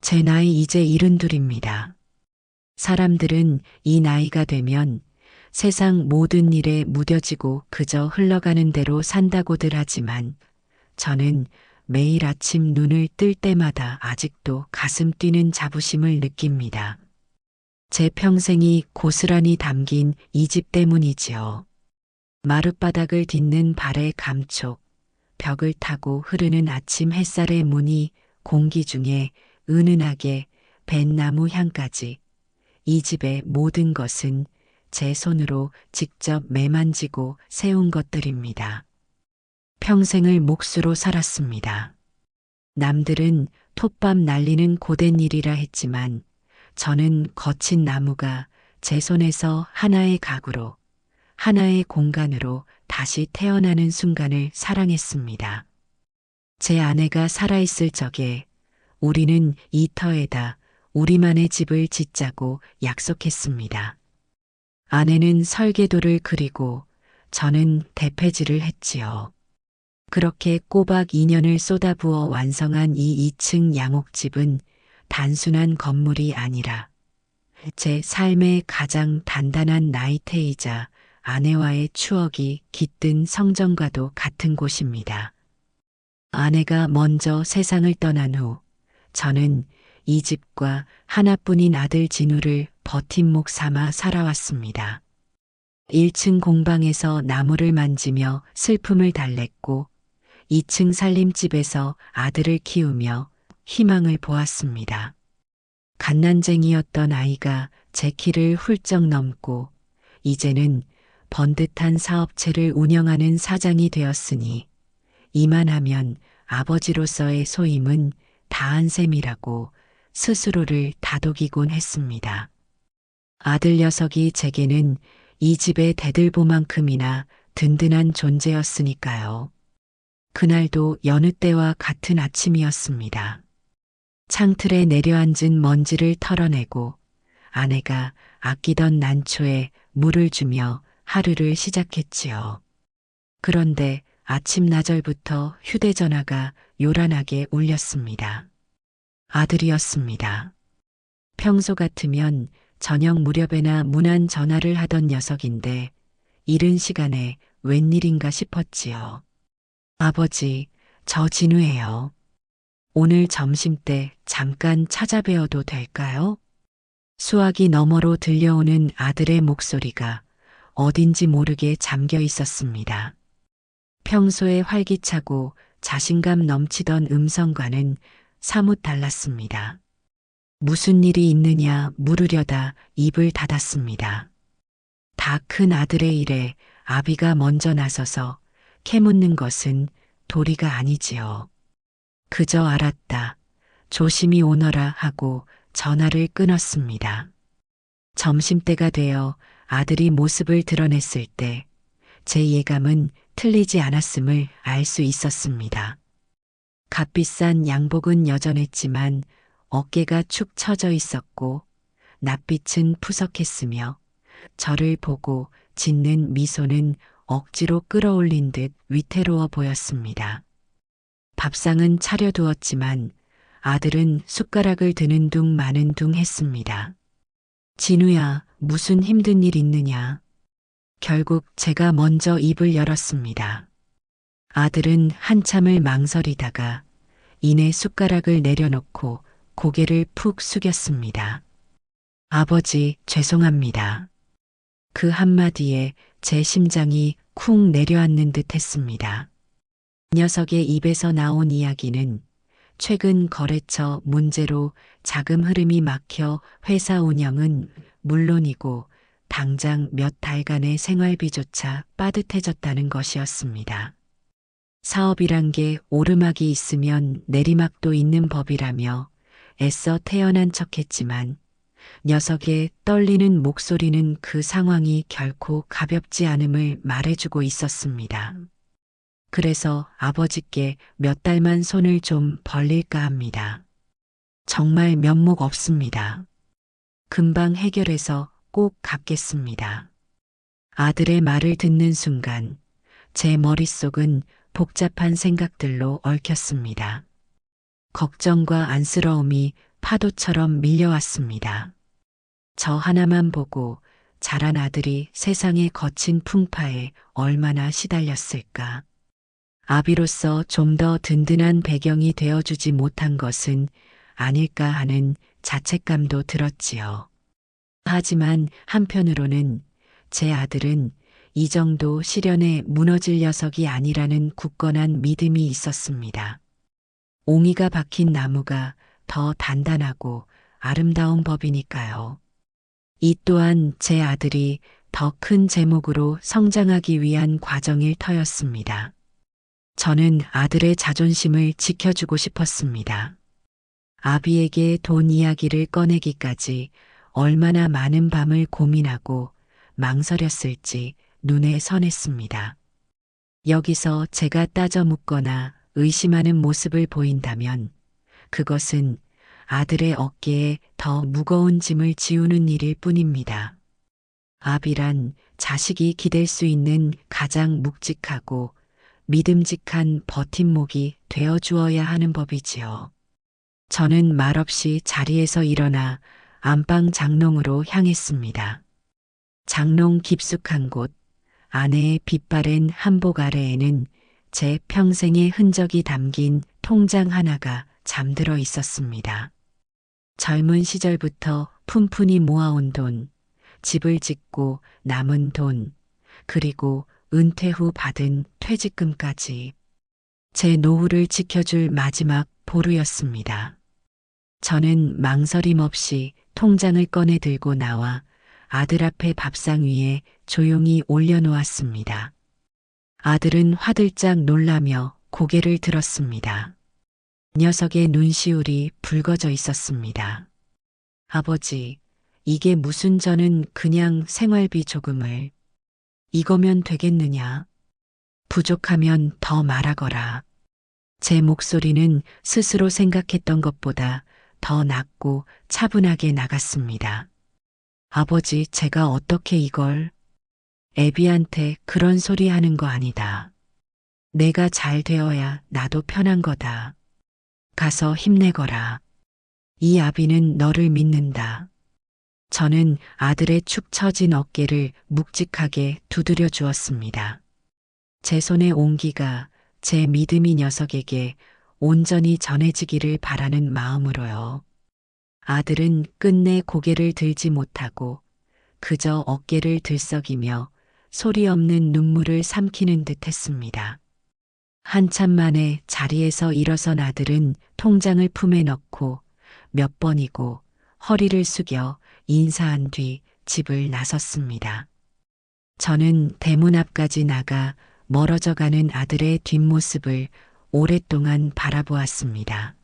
제 나이 이제 72입니다. 사람들은 이 나이가 되면 세상 모든 일에 무뎌지고 그저 흘러가는 대로 산다고들 하지만 저는 매일 아침 눈을 뜰 때마다 아직도 가슴 뛰는 자부심을 느낍니다. 제 평생이 고스란히 담긴 이 집 때문이지요. 마룻바닥을 딛는 발의 감촉, 벽을 타고 흐르는 아침 햇살의 무늬, 공기 중에 은은하게 밴 나무 향까지 이 집의 모든 것은 제 손으로 직접 매만지고 세운 것들입니다. 평생을 몫으로 살았습니다. 남들은 톱밥 날리는 고된 일이라 했지만 저는 거친 나무가 제 손에서 하나의 가구로, 하나의 공간으로 다시 태어나는 순간을 사랑했습니다. 제 아내가 살아있을 적에 우리는 이 터에다 우리만의 집을 짓자고 약속했습니다. 아내는 설계도를 그리고 저는 대패질을 했지요. 그렇게 꼬박 2년을 쏟아부어 완성한 이 2층 양옥집은 단순한 건물이 아니라 제 삶의 가장 단단한 나이테이자 아내와의 추억이 깃든 성전과도 같은 곳입니다. 아내가 먼저 세상을 떠난 후 저는 이 집과 하나뿐인 아들 진우를 버팀목 삼아 살아왔습니다. 1층 공방에서 나무를 만지며 슬픔을 달랬고 2층 살림집에서 아들을 키우며 희망을 보았습니다. 갓난쟁이였던 아이가 제 키를 훌쩍 넘고 이제는 번듯한 사업체를 운영하는 사장이 되었으니 이만하면 아버지로서의 소임은 다한 셈이라고 스스로를 다독이곤 했습니다. 아들 녀석이 제게는 이 집의 대들보만큼이나 든든한 존재였으니까요. 그날도 여느 때와 같은 아침이었습니다. 창틀에 내려앉은 먼지를 털어내고 아내가 아끼던 난초에 물을 주며 하루를 시작했지요. 그런데 아침 나절부터 휴대전화가 요란하게 울렸습니다. 아들이었습니다. 평소 같으면 저녁 무렵에나 무난 전화를 하던 녀석인데 이른 시간에 웬일인가 싶었지요. 아버지, 저 진우예요. 오늘 점심때 잠깐 찾아뵈어도 될까요? 수화기 너머로 들려오는 아들의 목소리가 어딘지 모르게 잠겨 있었습니다. 평소에 활기차고 자신감 넘치던 음성과는 사뭇 달랐습니다. 무슨 일이 있느냐 물으려다 입을 닫았습니다. 다 큰 아들의 일에 아비가 먼저 나서서 캐묻는 것은 도리가 아니지요. 그저 알았다. 조심히 오너라 하고 전화를 끊었습니다. 점심때가 되어 아들이 모습을 드러냈을 때 제 예감은 틀리지 않았음을 알 수 있었습니다. 값비싼 양복은 여전했지만 어깨가 축 처져 있었고 낯빛은 푸석했으며 저를 보고 짓는 미소는 억지로 끌어올린 듯 위태로워 보였습니다. 밥상은 차려두었지만 아들은 숟가락을 드는 둥 마는 둥 했습니다. 진우야, 무슨 힘든 일 있느냐? 결국 제가 먼저 입을 열었습니다. 아들은 한참을 망설이다가 이내 숟가락을 내려놓고 고개를 푹 숙였습니다. 아버지, 죄송합니다. 그 한마디에 제 심장이 쿵 내려앉는 듯 했습니다. 녀석의 입에서 나온 이야기는 최근 거래처 문제로 자금 흐름이 막혀 회사 운영은 물론이고 당장 몇 달간의 생활비조차 빠듯해졌다는 것이었습니다. 사업이란 게 오르막이 있으면 내리막도 있는 법이라며 애써 태어난 척했지만 녀석의 떨리는 목소리는 그 상황이 결코 가볍지 않음을 말해주고 있었습니다. 그래서 아버지께 몇 달만 손을 좀 벌릴까 합니다. 정말 면목 없습니다. 금방 해결해서 꼭 갚겠습니다. 아들의 말을 듣는 순간 제 머릿속은 복잡한 생각들로 얽혔습니다. 걱정과 안쓰러움이 파도처럼 밀려왔습니다. 저 하나만 보고 자란 아들이 세상의 거친 풍파에 얼마나 시달렸을까. 아비로서 좀 더 든든한 배경이 되어주지 못한 것은 아닐까 하는 자책감도 들었지요. 하지만 한편으로는 제 아들은 이 정도 시련에 무너질 녀석이 아니라는 굳건한 믿음이 있었습니다. 옹이가 박힌 나무가 더 단단하고 아름다운 법이니까요. 이 또한 제 아들이 더 큰 제목으로 성장하기 위한 과정일 터였습니다. 저는 아들의 자존심을 지켜주고 싶었습니다. 아비에게 돈 이야기를 꺼내기까지 얼마나 많은 밤을 고민하고 망설였을지 눈에 선했습니다. 여기서 제가 따져 묻거나 의심하는 모습을 보인다면 그것은 아들의 어깨에 더 무거운 짐을 지우는 일일 뿐입니다. 아비란 자식이 기댈 수 있는 가장 묵직하고 믿음직한 버팀목이 되어 주어야 하는 법이지요. 저는 말없이 자리에서 일어나 안방 장롱으로 향했습니다. 장롱 깊숙한 곳, 아내의 빛바랜 한복 아래에는 제 평생의 흔적이 담긴 통장 하나가 잠들어 있었습니다. 젊은 시절부터 푼푼히 모아온 돈, 집을 짓고 남은 돈, 그리고 은퇴 후 받은 퇴직금까지 제 노후를 지켜줄 마지막 보루였습니다. 저는 망설임 없이 통장을 꺼내 들고 나와 아들 앞에 밥상 위에 조용히 올려놓았습니다. 아들은 화들짝 놀라며 고개를 들었습니다. 녀석의 눈시울이 붉어져 있었습니다. 아버지, 이게 무슨 저는 그냥 생활비 조금을. 이거면 되겠느냐? 부족하면 더 말하거라. 제 목소리는 스스로 생각했던 것보다 더 낮고 차분하게 나갔습니다. 아버지, 제가 어떻게 이걸? 애비한테 그런 소리 하는 거 아니다. 내가 잘 되어야 나도 편한 거다. 가서 힘내거라. 이 아비는 너를 믿는다. 저는 아들의 축 처진 어깨를 묵직하게 두드려 주었습니다. 제 손의 온기가 제 믿음이 녀석에게 온전히 전해지기를 바라는 마음으로요. 아들은 끝내 고개를 들지 못하고 그저 어깨를 들썩이며 소리 없는 눈물을 삼키는 듯 했습니다. 한참 만에 자리에서 일어선 아들은 통장을 품에 넣고 몇 번이고 허리를 숙여 인사한 뒤 집을 나섰습니다. 저는 대문 앞까지 나가 멀어져 가는 아들의 뒷모습을 오랫동안 바라보았습니다.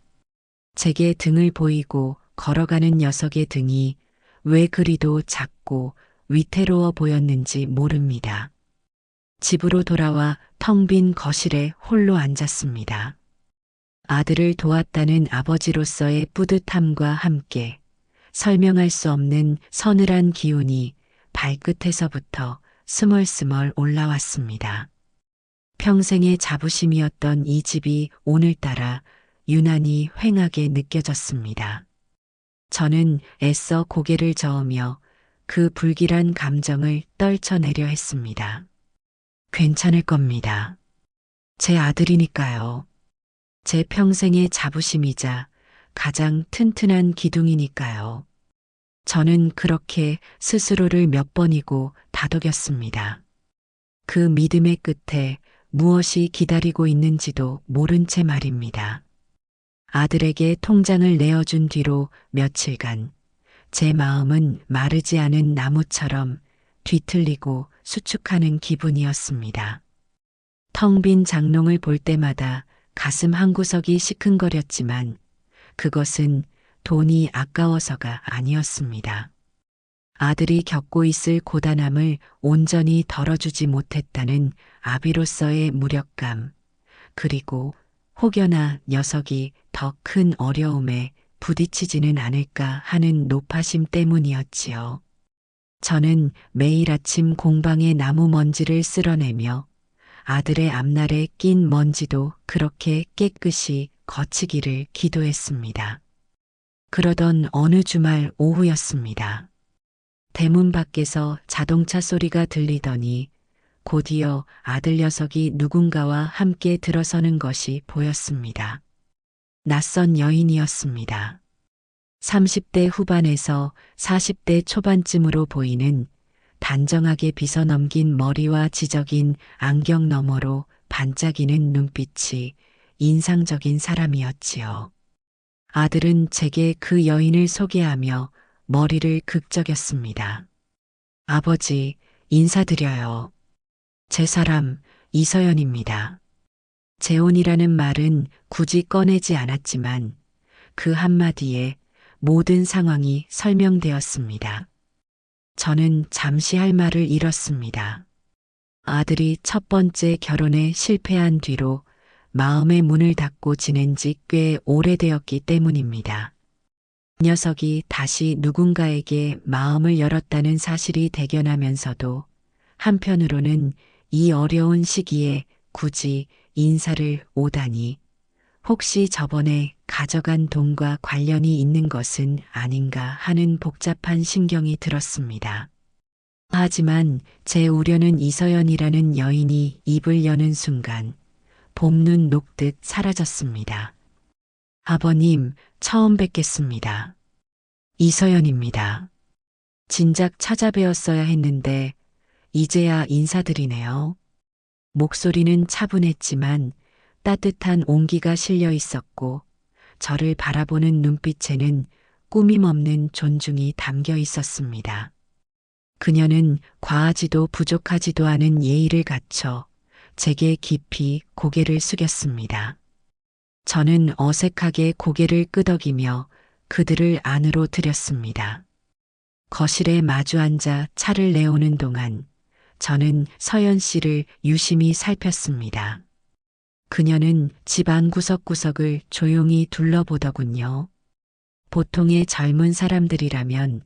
제게 등을 보이고 걸어가는 녀석의 등이 왜 그리도 작고 위태로워 보였는지 모릅니다. 집으로 돌아와 텅 빈 거실에 홀로 앉았습니다. 아들을 도왔다는 아버지로서의 뿌듯함과 함께 설명할 수 없는 서늘한 기운이 발끝에서부터 스멀스멀 올라왔습니다. 평생의 자부심이었던 이 집이 오늘따라 유난히 휑하게 느껴졌습니다. 저는 애써 고개를 저으며 그 불길한 감정을 떨쳐내려 했습니다. 괜찮을 겁니다. 제 아들이니까요. 제 평생의 자부심이자 가장 튼튼한 기둥이니까요. 저는 그렇게 스스로를 몇 번이고 다독였습니다. 그 믿음의 끝에 무엇이 기다리고 있는지도 모른 채 말입니다. 아들에게 통장을 내어준 뒤로 며칠간 제 마음은 마르지 않은 나무처럼 뒤틀리고 수축하는 기분이었습니다. 텅 빈 장롱을 볼 때마다 가슴 한구석이 시큰거렸지만 그것은 돈이 아까워서가 아니었습니다. 아들이 겪고 있을 고단함을 온전히 덜어주지 못했다는 아비로서의 무력감, 그리고 혹여나 녀석이 더 큰 어려움에 부딪히지는 않을까 하는 노파심 때문이었지요. 저는 매일 아침 공방의 나무 먼지를 쓸어내며 아들의 앞날에 낀 먼지도 그렇게 깨끗이 거치기를 기도했습니다. 그러던 어느 주말 오후였습니다. 대문 밖에서 자동차 소리가 들리더니 곧이어 아들 녀석이 누군가와 함께 들어서는 것이 보였습니다. 낯선 여인이었습니다. 30대 후반에서 40대 초반쯤으로 보이는 단정하게 빗어넘긴 머리와 지적인 안경 너머로 반짝이는 눈빛이 인상적인 사람이었지요. 아들은 제게 그 여인을 소개하며 머리를 극적였습니다. 아버지, 인사드려요. 제 사람, 이서연입니다. 재혼이라는 말은 굳이 꺼내지 않았지만 그 한마디에 모든 상황이 설명되었습니다. 저는 잠시 할 말을 잃었습니다. 아들이 첫 번째 결혼에 실패한 뒤로 마음의 문을 닫고 지낸 지 꽤 오래되었기 때문입니다. 녀석이 다시 누군가에게 마음을 열었다는 사실이 대견하면서도 한편으로는 이 어려운 시기에 굳이 인사를 오다니 혹시 저번에 가져간 돈과 관련이 있는 것은 아닌가 하는 복잡한 신경이 들었습니다. 하지만 제 우려는 이서연이라는 여인이 입을 여는 순간 봄눈 녹듯 사라졌습니다. 아버님, 처음 뵙겠습니다. 이서연입니다. 진작 찾아뵈었어야 했는데 이제야 인사드리네요. 목소리는 차분했지만 따뜻한 온기가 실려 있었고 저를 바라보는 눈빛에는 꾸밈 없는 존중이 담겨 있었습니다. 그녀는 과하지도 부족하지도 않은 예의를 갖춰 제게 깊이 고개를 숙였습니다. 저는 어색하게 고개를 끄덕이며 그들을 안으로 들였습니다. 거실에 마주 앉아 차를 내오는 동안 저는 서연 씨를 유심히 살폈습니다. 그녀는 집 안 구석구석을 조용히 둘러보더군요. 보통의 젊은 사람들이라면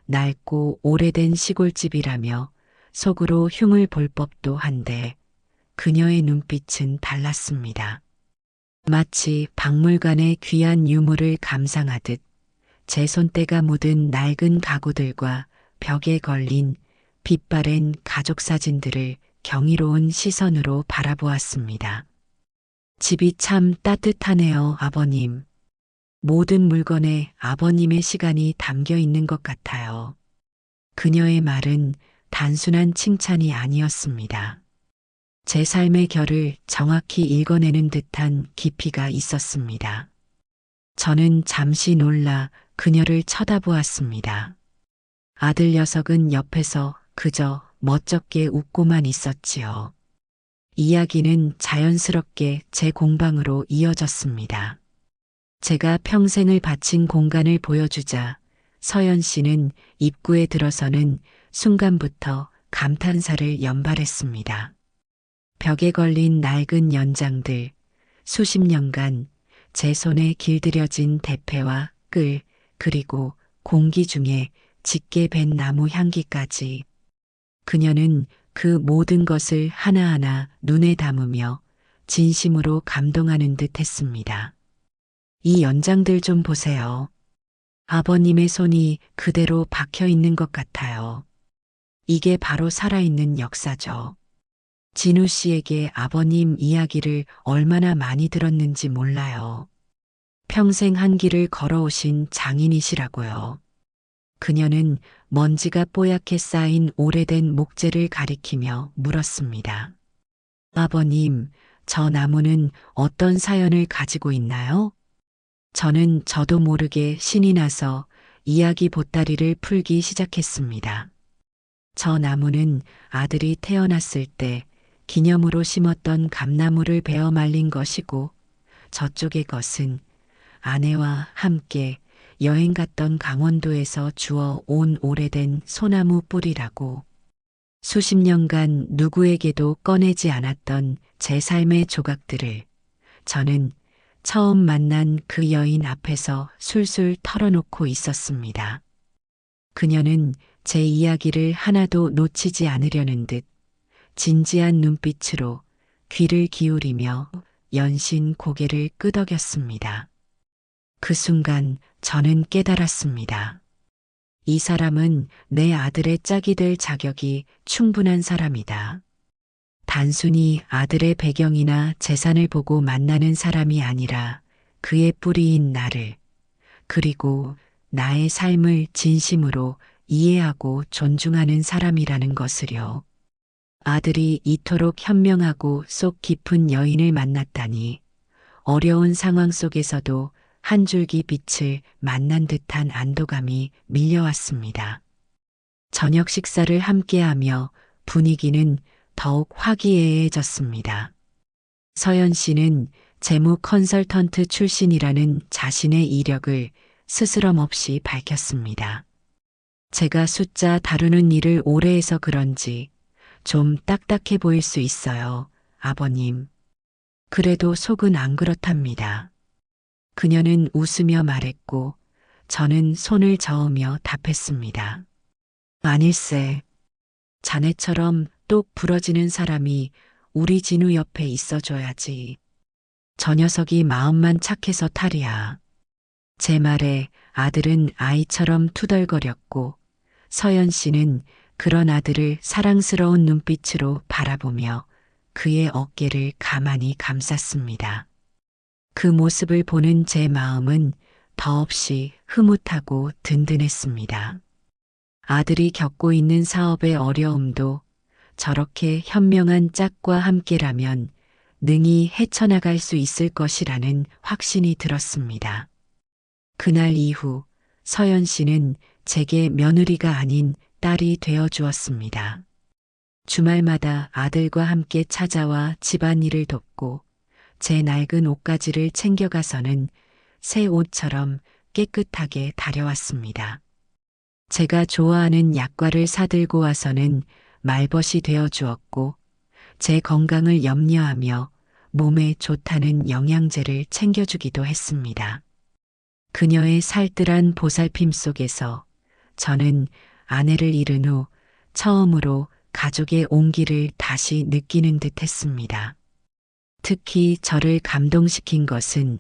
낡고 오래된 시골집이라며 속으로 흉을 볼 법도 한데 그녀의 눈빛은 달랐습니다. 마치 박물관의 귀한 유물을 감상하듯 제 손때가 묻은 낡은 가구들과 벽에 걸린 빛바랜 가족 사진들을 경이로운 시선으로 바라보았습니다. 집이 참 따뜻하네요, 아버님. 모든 물건에 아버님의 시간이 담겨 있는 것 같아요. 그녀의 말은 단순한 칭찬이 아니었습니다. 제 삶의 결을 정확히 읽어내는 듯한 깊이가 있었습니다. 저는 잠시 놀라 그녀를 쳐다보았습니다. 아들 녀석은 옆에서 그저 멋쩍게 웃고만 있었지요. 이야기는 자연스럽게 제 공방으로 이어졌습니다. 제가 평생을 바친 공간을 보여주자 서연 씨는 입구에 들어서는 순간부터 감탄사를 연발했습니다. 벽에 걸린 낡은 연장들, 수십 년간 제 손에 길들여진 대패와 끌, 그리고 공기 중에 짙게 밴 나무 향기까지. 그녀는 그 모든 것을 하나하나 눈에 담으며 진심으로 감동하는 듯 했습니다. 이 연장들 좀 보세요. 아버님의 손이 그대로 박혀 있는 것 같아요. 이게 바로 살아있는 역사죠. 진우 씨에게 아버님 이야기를 얼마나 많이 들었는지 몰라요. 평생 한 길을 걸어오신 장인이시라고요. 그녀는 먼지가 뽀얗게 쌓인 오래된 목재를 가리키며 물었습니다. 아버님, 저 나무는 어떤 사연을 가지고 있나요? 저는 저도 모르게 신이 나서 이야기 보따리를 풀기 시작했습니다. 저 나무는 아들이 태어났을 때 기념으로 심었던 감나무를 베어 말린 것이고 저쪽의 것은 아내와 함께 여행 갔던 강원도에서 주워 온 오래된 소나무 뿌리라고. 수십 년간 누구에게도 꺼내지 않았던 제 삶의 조각들을 저는 처음 만난 그 여인 앞에서 술술 털어놓고 있었습니다. 그녀는 제 이야기를 하나도 놓치지 않으려는 듯 진지한 눈빛으로 귀를 기울이며 연신 고개를 끄덕였습니다. 그 순간 저는 깨달았습니다. 이 사람은 내 아들의 짝이 될 자격이 충분한 사람이다. 단순히 아들의 배경이나 재산을 보고 만나는 사람이 아니라 그의 뿌리인 나를, 그리고 나의 삶을 진심으로 이해하고 존중하는 사람이라는 것을요. 아들이 이토록 현명하고 속 깊은 여인을 만났다니 어려운 상황 속에서도 한 줄기 빛을 만난 듯한 안도감이 밀려왔습니다. 저녁 식사를 함께하며 분위기는 더욱 화기애애해졌습니다. 서연 씨는 재무 컨설턴트 출신이라는 자신의 이력을 스스럼 없이 밝혔습니다. 제가 숫자 다루는 일을 오래 해서 그런지 좀 딱딱해 보일 수 있어요, 아버님. 그래도 속은 안 그렇답니다. 그녀는 웃으며 말했고 저는 손을 저으며 답했습니다. 아닐세. 자네처럼 똑 부러지는 사람이 우리 진우 옆에 있어줘야지. 저 녀석이 마음만 착해서 탈이야. 제 말에 아들은 아이처럼 투덜거렸고 서연 씨는 그런 아들을 사랑스러운 눈빛으로 바라보며 그의 어깨를 가만히 감쌌습니다. 그 모습을 보는 제 마음은 더없이 흐뭇하고 든든했습니다. 아들이 겪고 있는 사업의 어려움도 저렇게 현명한 짝과 함께라면 능히 헤쳐나갈 수 있을 것이라는 확신이 들었습니다. 그날 이후 서연 씨는 제게 며느리가 아닌 딸이 되어 주었습니다. 주말마다 아들과 함께 찾아와 집안일을 돕고 제 낡은 옷가지를 챙겨가서는 새 옷처럼 깨끗하게 다려왔습니다. 제가 좋아하는 약과를 사들고 와서는 말벗이 되어 주었고 제 건강을 염려하며 몸에 좋다는 영양제를 챙겨주기도 했습니다. 그녀의 살뜰한 보살핌 속에서 저는 아내를 잃은 후 처음으로 가족의 온기를 다시 느끼는 듯 했습니다. 특히 저를 감동시킨 것은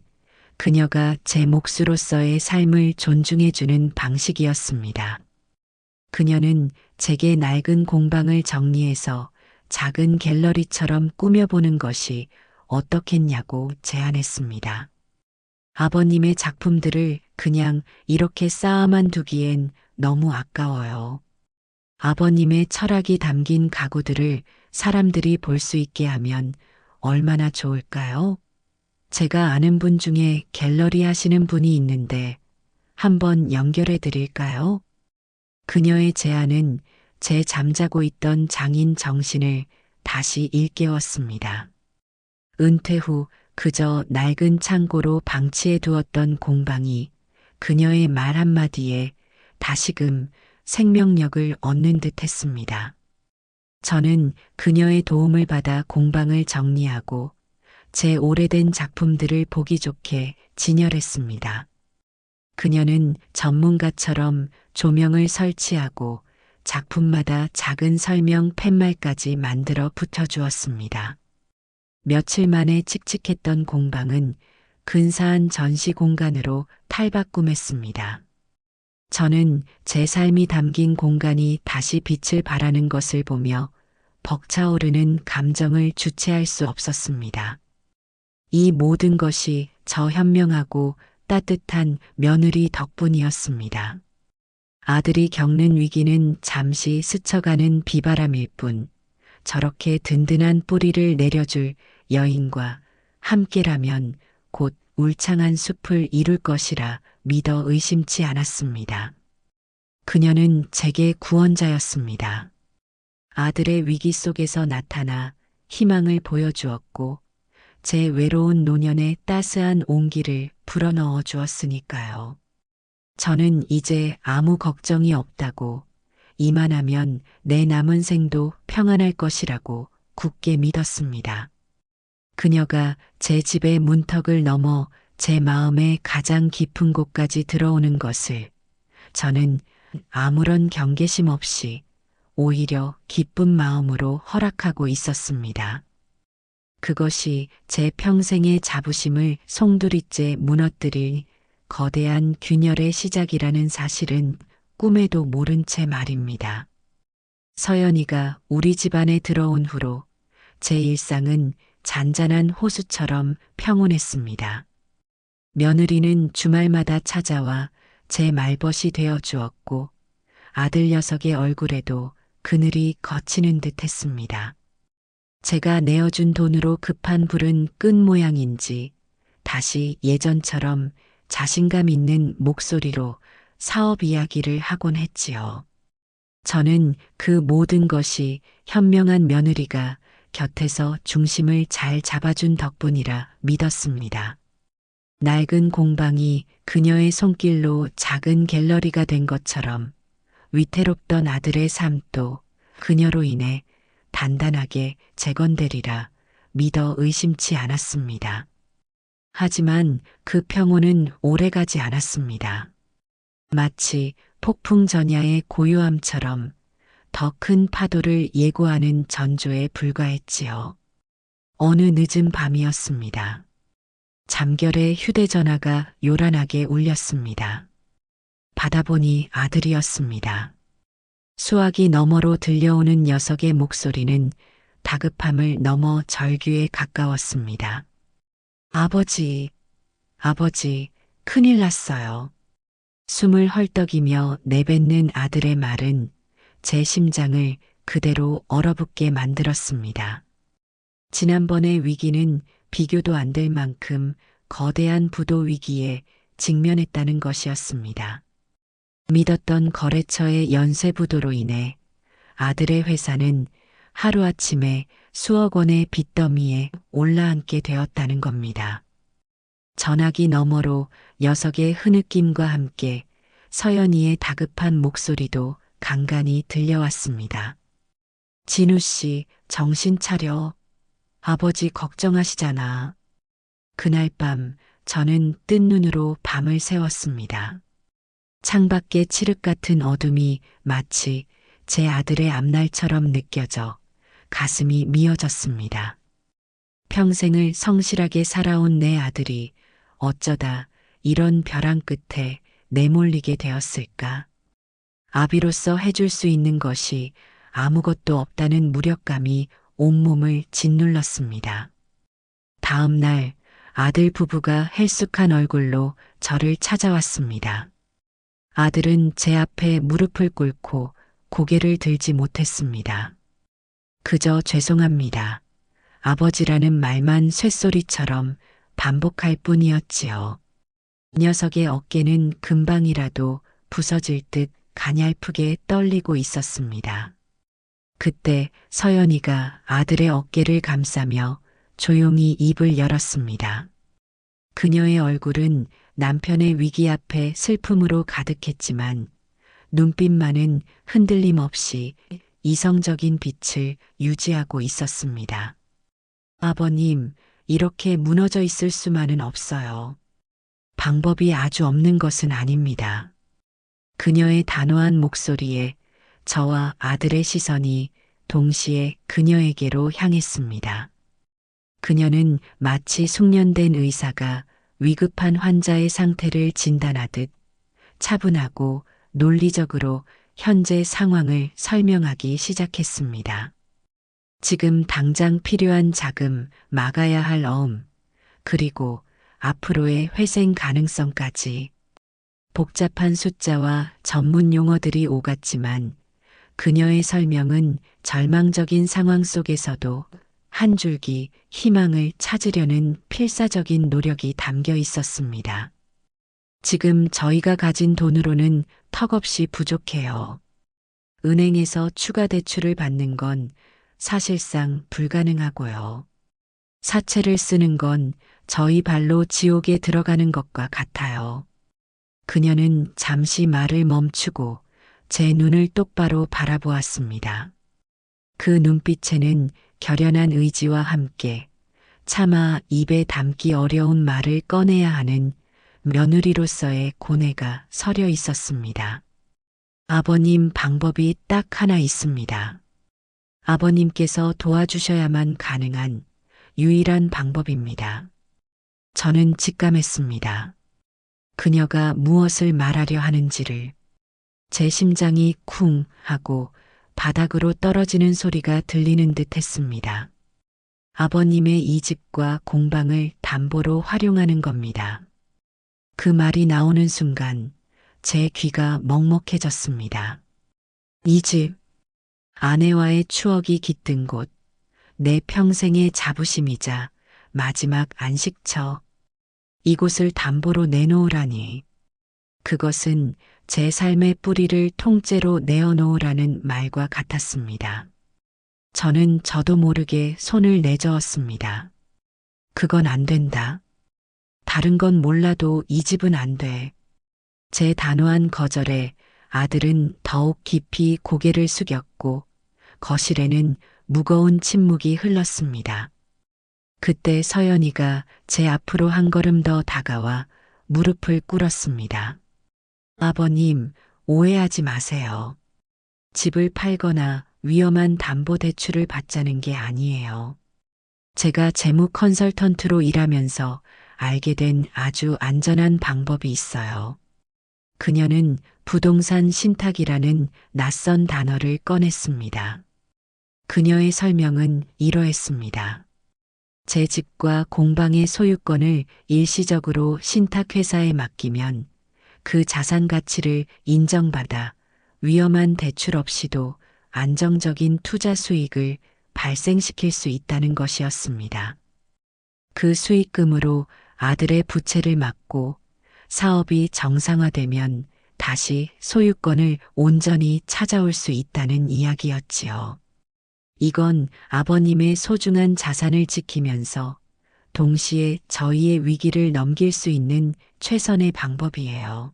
그녀가 제 몫으로서의 삶을 존중해주는 방식이었습니다. 그녀는 제게 낡은 공방을 정리해서 작은 갤러리처럼 꾸며보는 것이 어떻겠냐고 제안했습니다. 아버님의 작품들을 그냥 이렇게 쌓아만 두기엔 너무 아까워요. 아버님의 철학이 담긴 가구들을 사람들이 볼 수 있게 하면 얼마나 좋을까요? 제가 아는 분 중에 갤러리 하시는 분이 있는데 한번 연결해 드릴까요? 그녀의 제안은 제 잠자고 있던 장인 정신을 다시 일깨웠습니다. 은퇴 후 그저 낡은 창고로 방치해 두었던 공방이 그녀의 말 한마디에 다시금 생명력을 얻는 듯 했습니다. 저는 그녀의 도움을 받아 공방을 정리하고 제 오래된 작품들을 보기 좋게 진열했습니다. 그녀는 전문가처럼 조명을 설치하고 작품마다 작은 설명 팻말까지 만들어 붙여주었습니다. 며칠 만에 칙칙했던 공방은 근사한 전시 공간으로 탈바꿈했습니다. 저는 제 삶이 담긴 공간이 다시 빛을 발하는 것을 보며 벅차오르는 감정을 주체할 수 없었습니다. 이 모든 것이 저 현명하고 따뜻한 며느리 덕분이었습니다. 아들이 겪는 위기는 잠시 스쳐가는 비바람일 뿐 저렇게 든든한 뿌리를 내려줄 여인과 함께라면 곧 울창한 숲을 이룰 것이라 믿어 의심치 않았습니다. 그녀는 제게 구원자였습니다. 아들의 위기 속에서 나타나 희망을 보여주었고 제 외로운 노년에 따스한 온기를 불어넣어 주었으니까요. 저는 이제 아무 걱정이 없다고, 이만하면 내 남은 생도 평안할 것이라고 굳게 믿었습니다. 그녀가 제 집의 문턱을 넘어 제 마음의 가장 깊은 곳까지 들어오는 것을 저는 아무런 경계심 없이 오히려 기쁜 마음으로 허락하고 있었습니다. 그것이 제 평생의 자부심을 송두리째 무너뜨릴 거대한 균열의 시작이라는 사실은 꿈에도 모른 채 말입니다. 서연이가 우리 집안에 들어온 후로 제 일상은 잔잔한 호수처럼 평온했습니다. 며느리는 주말마다 찾아와 제 말벗이 되어 주었고 아들 녀석의 얼굴에도 그늘이 걷히는 듯 했습니다. 제가 내어준 돈으로 급한 불은 끈 모양인지 다시 예전처럼 자신감 있는 목소리로 사업 이야기를 하곤 했지요. 저는 그 모든 것이 현명한 며느리가 곁에서 중심을 잘 잡아준 덕분이라 믿었습니다. 낡은 공방이 그녀의 손길로 작은 갤러리가 된 것처럼 위태롭던 아들의 삶도 그녀로 인해 단단하게 재건되리라 믿어 의심치 않았습니다. 하지만 그 평온은 오래가지 않았습니다. 마치 폭풍 전야의 고요함처럼 더 큰 파도를 예고하는 전조에 불과했지요. 어느 늦은 밤이었습니다. 잠결에 휴대전화가 요란하게 울렸습니다. 받아보니 아들이었습니다. 수화기 너머로 들려오는 녀석의 목소리는 다급함을 넘어 절규에 가까웠습니다. 아버지, 아버지, 큰일 났어요. 숨을 헐떡이며 내뱉는 아들의 말은 제 심장을 그대로 얼어붙게 만들었습니다. 지난번의 위기는 비교도 안 될 만큼 거대한 부도 위기에 직면했다는 것이었습니다. 믿었던 거래처의 연쇄 부도로 인해 아들의 회사는 하루아침에 수억 원의 빚더미에 올라앉게 되었다는 겁니다. 전화기 너머로 녀석의 흐느낌과 함께 서연이의 다급한 목소리도 간간히 들려왔습니다. 진우 씨, 정신 차려. 아버지 걱정하시잖아. 그날 밤 저는 뜬 눈으로 밤을 새웠습니다. 창밖의 칠흑 같은 어둠이 마치 제 아들의 앞날처럼 느껴져 가슴이 미어졌습니다. 평생을 성실하게 살아온 내 아들이 어쩌다 이런 벼랑 끝에 내몰리게 되었을까? 아비로서 해줄 수 있는 것이 아무것도 없다는 무력감이 온몸을 짓눌렀습니다. 다음 날 아들 부부가 헬쑥한 얼굴로 저를 찾아왔습니다. 아들은 제 앞에 무릎을 꿇고 고개를 들지 못했습니다. 그저 죄송합니다. 아버지라는 말만 쇳소리처럼 반복할 뿐이었지요. 녀석의 어깨는 금방이라도 부서질 듯 가냘프게 떨리고 있었습니다. 그때 서연이가 아들의 어깨를 감싸며 조용히 입을 열었습니다. 그녀의 얼굴은 남편의 위기 앞에 슬픔으로 가득했지만 눈빛만은 흔들림 없이 이성적인 빛을 유지하고 있었습니다. 아버님, 이렇게 무너져 있을 수만은 없어요. 방법이 아주 없는 것은 아닙니다. 그녀의 단호한 목소리에 저와 아들의 시선이 동시에 그녀에게로 향했습니다. 그녀는 마치 숙련된 의사가 위급한 환자의 상태를 진단하듯 차분하고 논리적으로 현재 상황을 설명하기 시작했습니다. 지금 당장 필요한 자금, 막아야 할 어음, 그리고 앞으로의 회생 가능성까지 복잡한 숫자와 전문 용어들이 오갔지만 그녀의 설명은 절망적인 상황 속에서도 한 줄기 희망을 찾으려는 필사적인 노력이 담겨 있었습니다. 지금 저희가 가진 돈으로는 턱없이 부족해요. 은행에서 추가 대출을 받는 건 사실상 불가능하고요. 사채를 쓰는 건 저희 발로 지옥에 들어가는 것과 같아요. 그녀는 잠시 말을 멈추고 제 눈을 똑바로 바라보았습니다. 그 눈빛에는 결연한 의지와 함께 차마 입에 담기 어려운 말을 꺼내야 하는 며느리로서의 고뇌가 서려 있었습니다. 아버님, 방법이 딱 하나 있습니다. 아버님께서 도와주셔야만 가능한 유일한 방법입니다. 저는 직감했습니다. 그녀가 무엇을 말하려 하는지를. 제 심장이 쿵 하고 바닥으로 떨어지는 소리가 들리는 듯 했습니다. 아버님의 이 집과 공방을 담보로 활용하는 겁니다. 그 말이 나오는 순간 제 귀가 먹먹해졌습니다. 이 집, 아내와의 추억이 깃든 곳, 내 평생의 자부심이자 마지막 안식처, 이곳을 담보로 내놓으라니. 그것은 제 삶의 뿌리를 통째로 내어놓으라는 말과 같았습니다. 저는 저도 모르게 손을 내저었습니다. 그건 안 된다. 다른 건 몰라도 이 집은 안 돼. 제 단호한 거절에 아들은 더욱 깊이 고개를 숙였고 거실에는 무거운 침묵이 흘렀습니다. 그때 서연이가 제 앞으로 한 걸음 더 다가와 무릎을 꿇었습니다. 아버님, 오해하지 마세요. 집을 팔거나 위험한 담보대출을 받자는 게 아니에요. 제가 재무 컨설턴트로 일하면서 알게 된 아주 안전한 방법이 있어요. 그녀는 부동산 신탁이라는 낯선 단어를 꺼냈습니다. 그녀의 설명은 이러했습니다. 제 집과 공방의 소유권을 일시적으로 신탁회사에 맡기면 그 자산 가치를 인정받아 위험한 대출 없이도 안정적인 투자 수익을 발생시킬 수 있다는 것이었습니다. 그 수익금으로 아들의 부채를 막고 사업이 정상화되면 다시 소유권을 온전히 찾아올 수 있다는 이야기였지요. 이건 아버님의 소중한 자산을 지키면서 동시에 저희의 위기를 넘길 수 있는 최선의 방법이에요.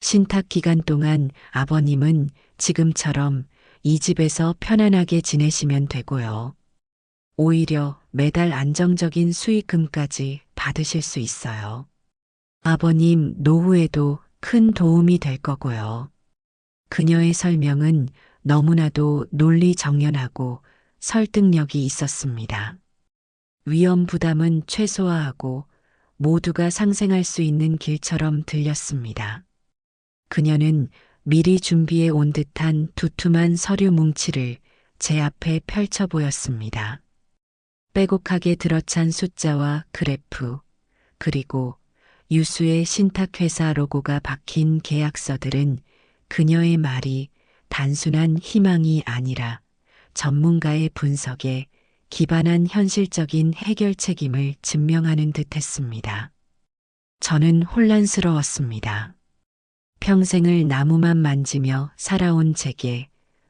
신탁 기간 동안 아버님은 지금처럼 이 집에서 편안하게 지내시면 되고요. 오히려 매달 안정적인 수익금까지 받으실 수 있어요. 아버님 노후에도 큰 도움이 될 거고요. 그녀의 설명은 너무나도 논리정연하고 설득력이 있었습니다. 위험 부담은 최소화하고 모두가 상생할 수 있는 길처럼 들렸습니다. 그녀는 미리 준비해 온 듯한 두툼한 서류 뭉치를 제 앞에 펼쳐 보였습니다. 빼곡하게 들어찬 숫자와 그래프, 그리고 유수의 신탁회사 로고가 박힌 계약서들은 그녀의 말이 단순한 희망이 아니라 전문가의 분석에 기반한 현실적인 해결 책임을 증명하는 듯 했습니다. 저는 혼란스러웠습니다. 평생을 나무만 만지며 살아온 제게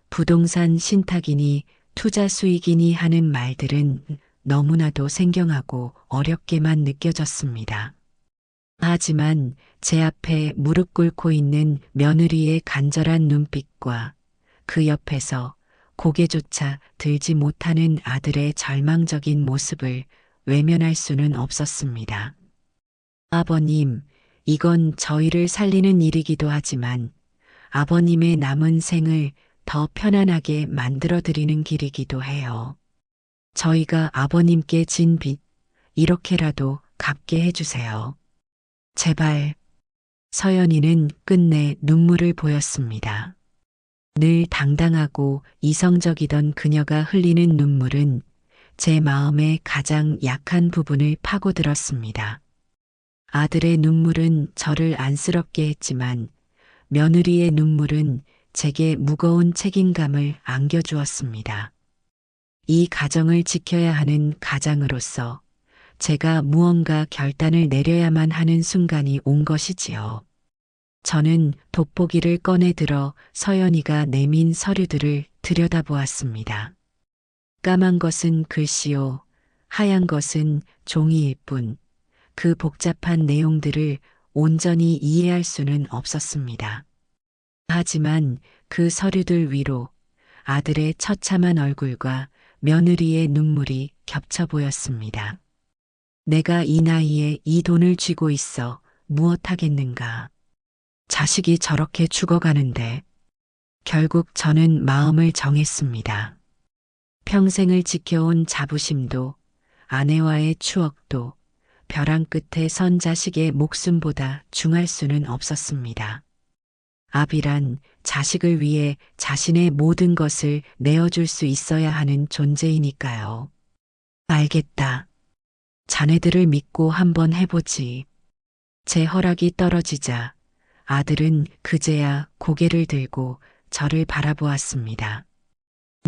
부동산 신탁이니 투자 수익이니 하는 말들은 너무나도 생경하고 어렵게만 느껴졌습니다. 하지만 제 앞에 무릎 꿇고 있는 며느리의 간절한 눈빛과 그 옆에서 고개조차 들지 못하는 아들의 절망적인 모습을 외면할 수는 없었습니다. 아버님, 이건 저희를 살리는 일이기도 하지만 아버님의 남은 생을 더 편안하게 만들어 드리는 길이기도 해요. 저희가 아버님께 진 빚, 이렇게라도 갚게 해주세요. 제발. 서연이는 끝내 눈물을 보였습니다. 늘 당당하고 이성적이던 그녀가 흘리는 눈물은 제 마음의 가장 약한 부분을 파고들었습니다. 아들의 눈물은 저를 안쓰럽게 했지만 며느리의 눈물은 제게 무거운 책임감을 안겨주었습니다. 이 가정을 지켜야 하는 가장으로서 제가 무언가 결단을 내려야만 하는 순간이 온 것이지요. 저는 돋보기를 꺼내 들어 서연이가 내민 서류들을 들여다보았습니다. 까만 것은 글씨요, 하얀 것은 종이일 뿐, 그 복잡한 내용들을 온전히 이해할 수는 없었습니다. 하지만 그 서류들 위로 아들의 처참한 얼굴과 며느리의 눈물이 겹쳐 보였습니다. 내가 이 나이에 이 돈을 쥐고 있어 무엇 하겠는가. 자식이 저렇게 죽어가는데. 결국 저는 마음을 정했습니다. 평생을 지켜온 자부심도 아내와의 추억도 벼랑 끝에 선 자식의 목숨보다 중할 수는 없었습니다. 아비란 자식을 위해 자신의 모든 것을 내어줄 수 있어야 하는 존재이니까요. 알겠다. 자네들을 믿고 한번 해보지. 제 허락이 떨어지자 아들은 그제야 고개를 들고 저를 바라보았습니다.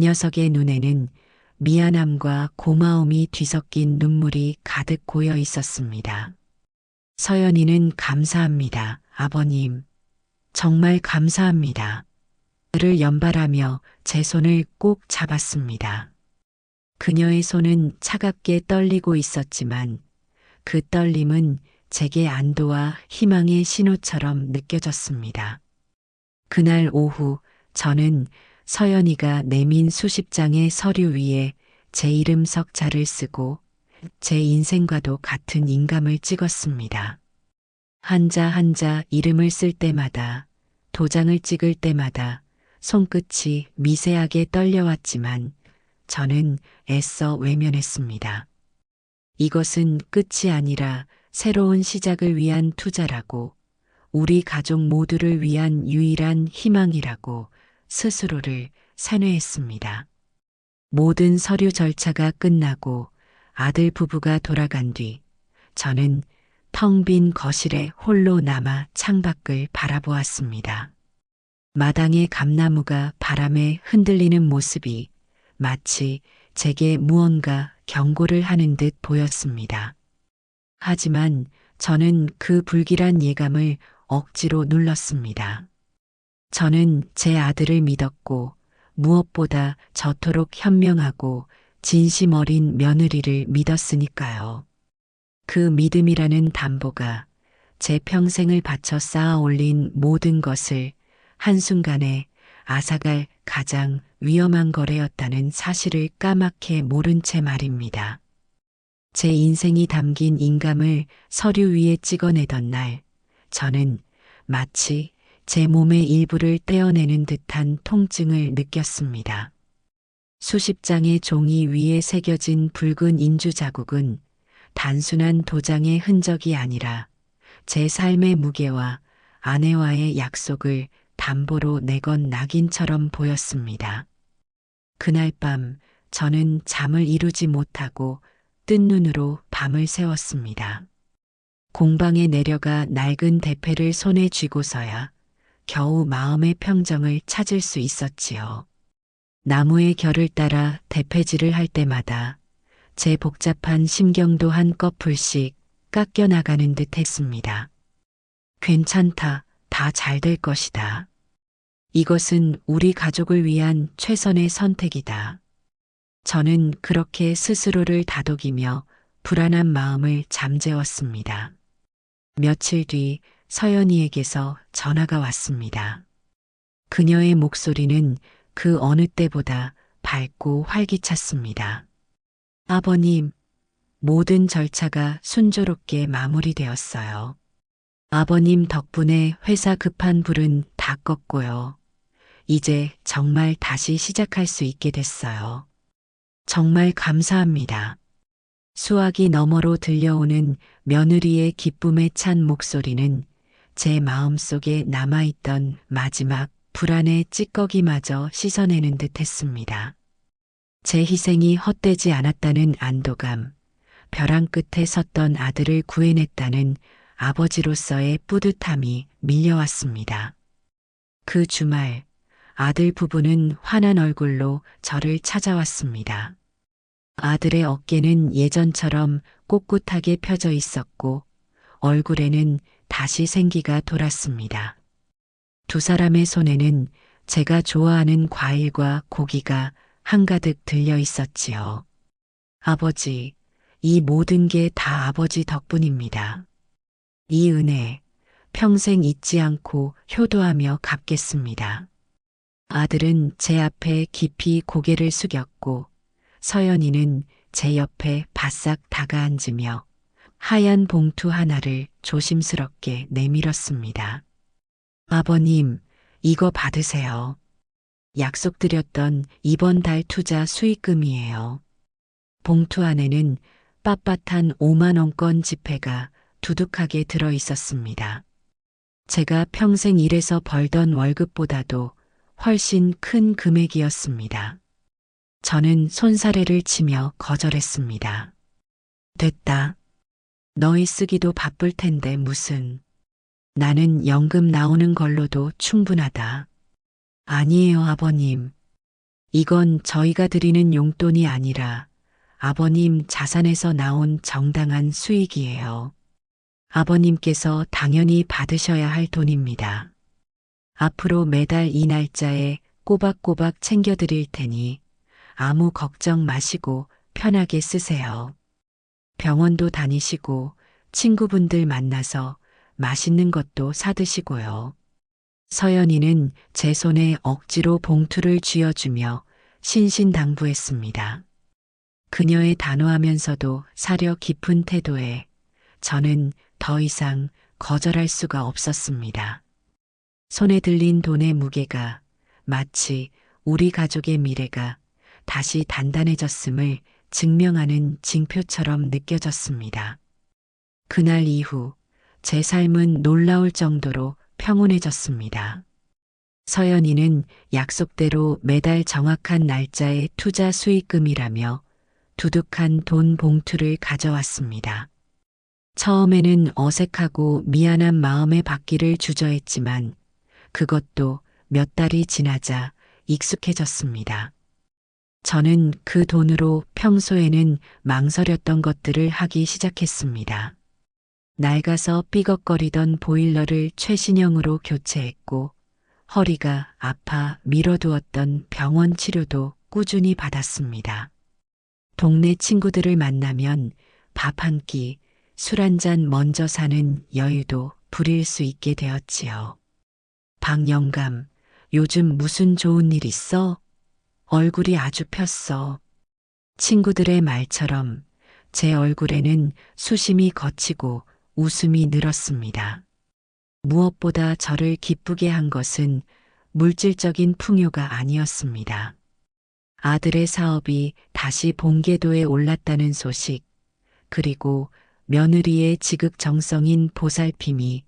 녀석의 눈에는 미안함과 고마움이 뒤섞인 눈물이 가득 고여 있었습니다. 서연이는 감사합니다, 아버님. 정말 감사합니다. 를 연발하며 제 손을 꼭 잡았습니다. 그녀의 손은 차갑게 떨리고 있었지만 그 떨림은 제게 안도와 희망의 신호처럼 느껴졌습니다. 그날 오후 저는 서연이가 내민 수십 장의 서류 위에 제 이름 석자를 쓰고 제 인생과도 같은 인감을 찍었습니다. 한자 한자 이름을 쓸 때마다, 도장을 찍을 때마다 손끝이 미세하게 떨려왔지만 저는 애써 외면했습니다. 이것은 끝이 아니라 새로운 시작을 위한 투자라고, 우리 가족 모두를 위한 유일한 희망이라고 스스로를 세뇌했습니다. 모든 서류 절차가 끝나고 아들 부부가 돌아간 뒤 저는 텅 빈 거실에 홀로 남아 창밖을 바라보았습니다. 마당의 감나무가 바람에 흔들리는 모습이 마치 제게 무언가 경고를 하는 듯 보였습니다. 하지만 저는 그 불길한 예감을 억지로 눌렀습니다. 저는 제 아들을 믿었고 무엇보다 저토록 현명하고 진심 어린 며느리를 믿었으니까요. 그 믿음이라는 담보가 제 평생을 바쳐 쌓아 올린 모든 것을 한순간에 앗아갈 가장 위험한 거래였다는 사실을 까맣게 모른 채 말입니다. 제 인생이 담긴 인감을 서류 위에 찍어내던 날, 저는 마치 제 몸의 일부를 떼어내는 듯한 통증을 느꼈습니다. 수십 장의 종이 위에 새겨진 붉은 인주 자국은 단순한 도장의 흔적이 아니라 제 삶의 무게와 아내와의 약속을 담보로 내건 낙인처럼 보였습니다. 그날 밤 저는 잠을 이루지 못하고 뜬 눈으로 밤을 새웠습니다. 공방에 내려가 낡은 대패를 손에 쥐고서야 겨우 마음의 평정을 찾을 수 있었지요. 나무의 결을 따라 대패질을 할 때마다 제 복잡한 심경도 한꺼풀씩 깎여 나가는 듯 했습니다. 괜찮다. 다 잘 될 것이다. 이것은 우리 가족을 위한 최선의 선택이다. 저는 그렇게 스스로를 다독이며 불안한 마음을 잠재웠습니다. 며칠 뒤 서연이에게서 전화가 왔습니다. 그녀의 목소리는 그 어느 때보다 밝고 활기찼습니다. 아버님, 모든 절차가 순조롭게 마무리되었어요. 아버님 덕분에 회사 급한 불은 다 껐고요. 이제 정말 다시 시작할 수 있게 됐어요. 정말 감사합니다. 수화기 너머로 들려오는 며느리의 기쁨에 찬 목소리는 제 마음속에 남아있던 마지막 불안의 찌꺼기마저 씻어내는 듯 했습니다. 제 희생이 헛되지 않았다는 안도감, 벼랑 끝에 섰던 아들을 구해냈다는 아버지로서의 뿌듯함이 밀려왔습니다. 그 주말 아들 부부는 환한 얼굴로 저를 찾아왔습니다. 아들의 어깨는 예전처럼 꼿꼿하게 펴져 있었고 얼굴에는 다시 생기가 돌았습니다. 두 사람의 손에는 제가 좋아하는 과일과 고기가 한가득 들려 있었지요. 아버지, 이 모든 게 다 아버지 덕분입니다. 이 은혜 평생 잊지 않고 효도하며 갚겠습니다. 아들은 제 앞에 깊이 고개를 숙였고 서연이는 제 옆에 바싹 다가앉으며 하얀 봉투 하나를 조심스럽게 내밀었습니다. 아버님, 이거 받으세요. 약속드렸던 이번 달 투자 수익금이에요. 봉투 안에는 빳빳한 5만 원권 지폐가 두둑하게 들어 있었습니다. 제가 평생 일해서 벌던 월급보다도 훨씬 큰 금액이었습니다. 저는 손사래를 치며 거절했습니다. 됐다. 너희 쓰기도 바쁠 텐데 무슨. 나는 연금 나오는 걸로도 충분하다. 아니에요, 아버님. 이건 저희가 드리는 용돈이 아니라 아버님 자산에서 나온 정당한 수익이에요. 아버님께서 당연히 받으셔야 할 돈입니다. 앞으로 매달 이 날짜에 꼬박꼬박 챙겨드릴 테니 아무 걱정 마시고 편하게 쓰세요. 병원도 다니시고 친구분들 만나서 맛있는 것도 사드시고요. 서연이는 제 손에 억지로 봉투를 쥐어주며 신신당부했습니다. 그녀의 단호하면서도 사려 깊은 태도에 저는 더 이상 거절할 수가 없었습니다. 손에 들린 돈의 무게가 마치 우리 가족의 미래가 다시 단단해졌음을 증명하는 징표처럼 느껴졌습니다. 그날 이후 제 삶은 놀라울 정도로 평온해졌습니다. 서연이는 약속대로 매달 정확한 날짜의 투자 수익금이라며 두둑한 돈 봉투를 가져왔습니다. 처음에는 어색하고 미안한 마음에 받기를 주저했지만 그것도 몇 달이 지나자 익숙해졌습니다. 저는 그 돈으로 평소에는 망설였던 것들을 하기 시작했습니다. 낡아서 삐걱거리던 보일러를 최신형으로 교체했고 허리가 아파 미뤄두었던 병원 치료도 꾸준히 받았습니다. 동네 친구들을 만나면 밥 한 끼, 술 한 잔 먼저 사는 여유도 부릴 수 있게 되었지요. 박 영감, 요즘 무슨 좋은 일 있어? 얼굴이 아주 폈어. 친구들의 말처럼 제 얼굴에는 수심이 걷히고 웃음이 늘었습니다. 무엇보다 저를 기쁘게 한 것은 물질적인 풍요가 아니었습니다. 아들의 사업이 다시 본궤도에 올랐다는 소식, 그리고 며느리의 지극정성인 보살핌이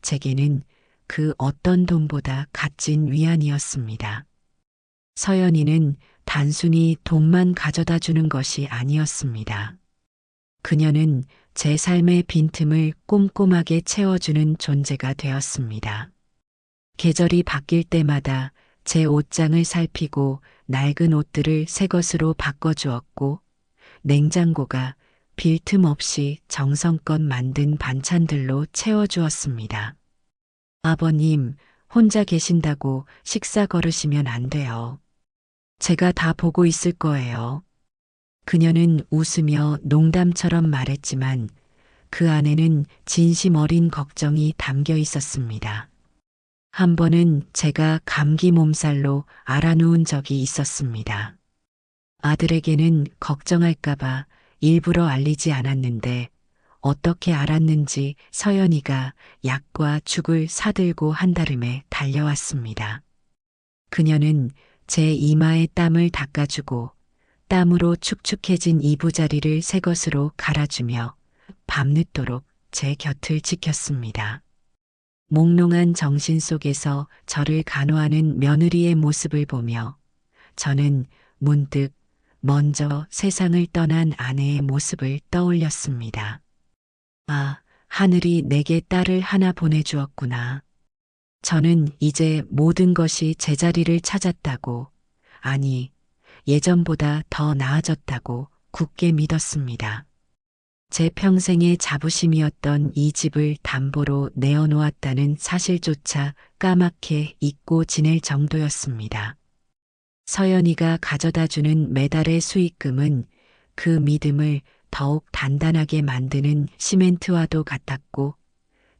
제게는 그 어떤 돈보다 값진 위안이었습니다. 서연이는 단순히 돈만 가져다 주는 것이 아니었습니다. 그녀는 제 삶의 빈틈을 꼼꼼하게 채워주는 존재가 되었습니다. 계절이 바뀔 때마다 제 옷장을 살피고 낡은 옷들을 새 것으로 바꿔주었고 냉장고가 빈 틈 없이 정성껏 만든 반찬들로 채워주었습니다. 아버님, 혼자 계신다고 식사 거르시면 안 돼요. 제가 다 보고 있을 거예요. 그녀는 웃으며 농담처럼 말했지만 그 안에는 진심 어린 걱정이 담겨 있었습니다. 한 번은 제가 감기 몸살로 알아누운 적이 있었습니다. 아들에게는 걱정할까봐 일부러 알리지 않았는데 어떻게 알았는지 서연이가 약과 죽을 사들고 한달음에 달려왔습니다. 그녀는 제 이마에 땀을 닦아주고 땀으로 축축해진 이부자리를 새 것으로 갈아주며 밤늦도록 제 곁을 지켰습니다. 몽롱한 정신 속에서 저를 간호하는 며느리의 모습을 보며 저는 문득 먼저 세상을 떠난 아내의 모습을 떠올렸습니다. 아, 하늘이 내게 딸을 하나 보내주었구나. 저는 이제 모든 것이 제자리를 찾았다고, 아니, 예전보다 더 나아졌다고 굳게 믿었습니다. 제 평생의 자부심이었던 이 집을 담보로 내어놓았다는 사실조차 까맣게 잊고 지낼 정도였습니다. 서연이가 가져다주는 매달의 수익금은 그 믿음을 더욱 단단하게 만드는 시멘트와도 같았고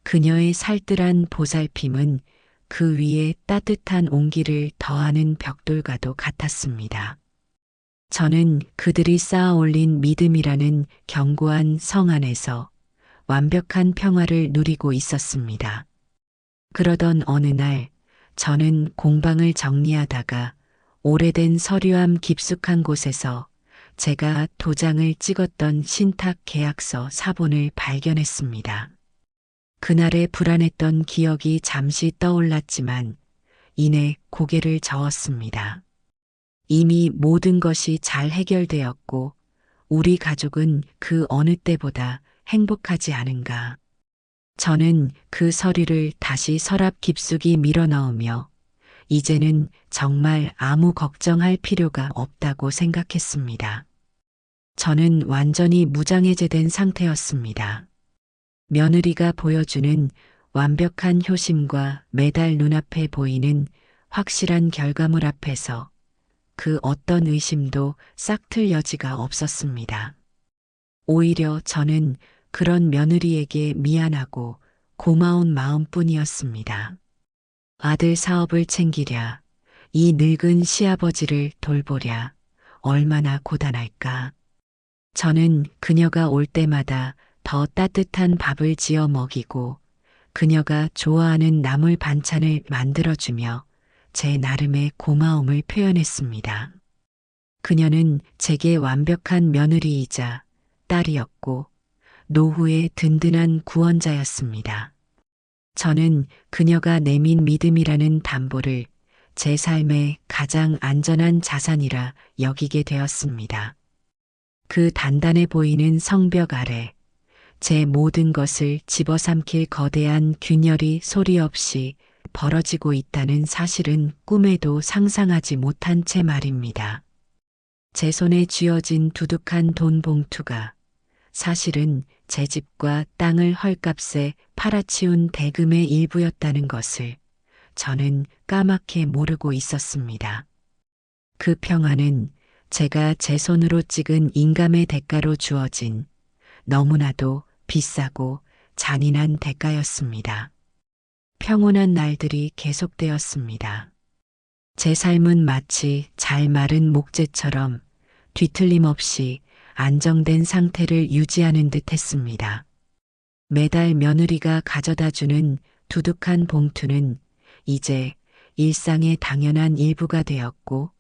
그녀의 살뜰한 보살핌은 그 위에 따뜻한 온기를 더하는 벽돌과도 같았습니다. 저는 그들이 쌓아 올린 믿음이라는 견고한 성 안에서 완벽한 평화를 누리고 있었습니다. 그러던 어느 날 저는 공방을 정리하다가 오래된 서류함 깊숙한 곳에서 제가 도장을 찍었던 신탁 계약서 사본을 발견했습니다. 그날의 불안했던 기억이 잠시 떠올랐지만 이내 고개를 저었습니다. 이미 모든 것이 잘 해결되었고 우리 가족은 그 어느 때보다 행복하지 않은가. 저는 그 서류를 다시 서랍 깊숙이 밀어넣으며 이제는 정말 아무 걱정할 필요가 없다고 생각했습니다. 저는 완전히 무장해제된 상태였습니다. 며느리가 보여주는 완벽한 효심과 매달 눈앞에 보이는 확실한 결과물 앞에서 그 어떤 의심도 싹틀 여지가 없었습니다. 오히려 저는 그런 며느리에게 미안하고 고마운 마음뿐이었습니다. 아들 사업을 챙기랴, 이 늙은 시아버지를 돌보랴, 얼마나 고단할까. 저는 그녀가 올 때마다 더 따뜻한 밥을 지어 먹이고 그녀가 좋아하는 나물 반찬을 만들어주며 제 나름의 고마움을 표현했습니다. 그녀는 제게 완벽한 며느리이자 딸이었고 노후의 든든한 구원자였습니다. 저는 그녀가 내민 믿음이라는 담보를 제 삶의 가장 안전한 자산이라 여기게 되었습니다. 그 단단해 보이는 성벽 아래 제 모든 것을 집어삼킬 거대한 균열이 소리 없이 벌어지고 있다는 사실은 꿈에도 상상하지 못한 채 말입니다. 제 손에 쥐어진 두둑한 돈 봉투가 사실은 제 집과 땅을 헐값에 팔아치운 대금의 일부였다는 것을 저는 까맣게 모르고 있었습니다. 그 평화는 제가 제 손으로 찍은 인감의 대가로 주어진 너무나도 비싸고 잔인한 대가였습니다. 평온한 날들이 계속되었습니다. 제 삶은 마치 잘 마른 목재처럼 뒤틀림 없이 안정된 상태를 유지하는 듯 했습니다. 매달 며느리가 가져다 주는 두둑한 봉투는 이제 일상의 당연한 일부가 되었고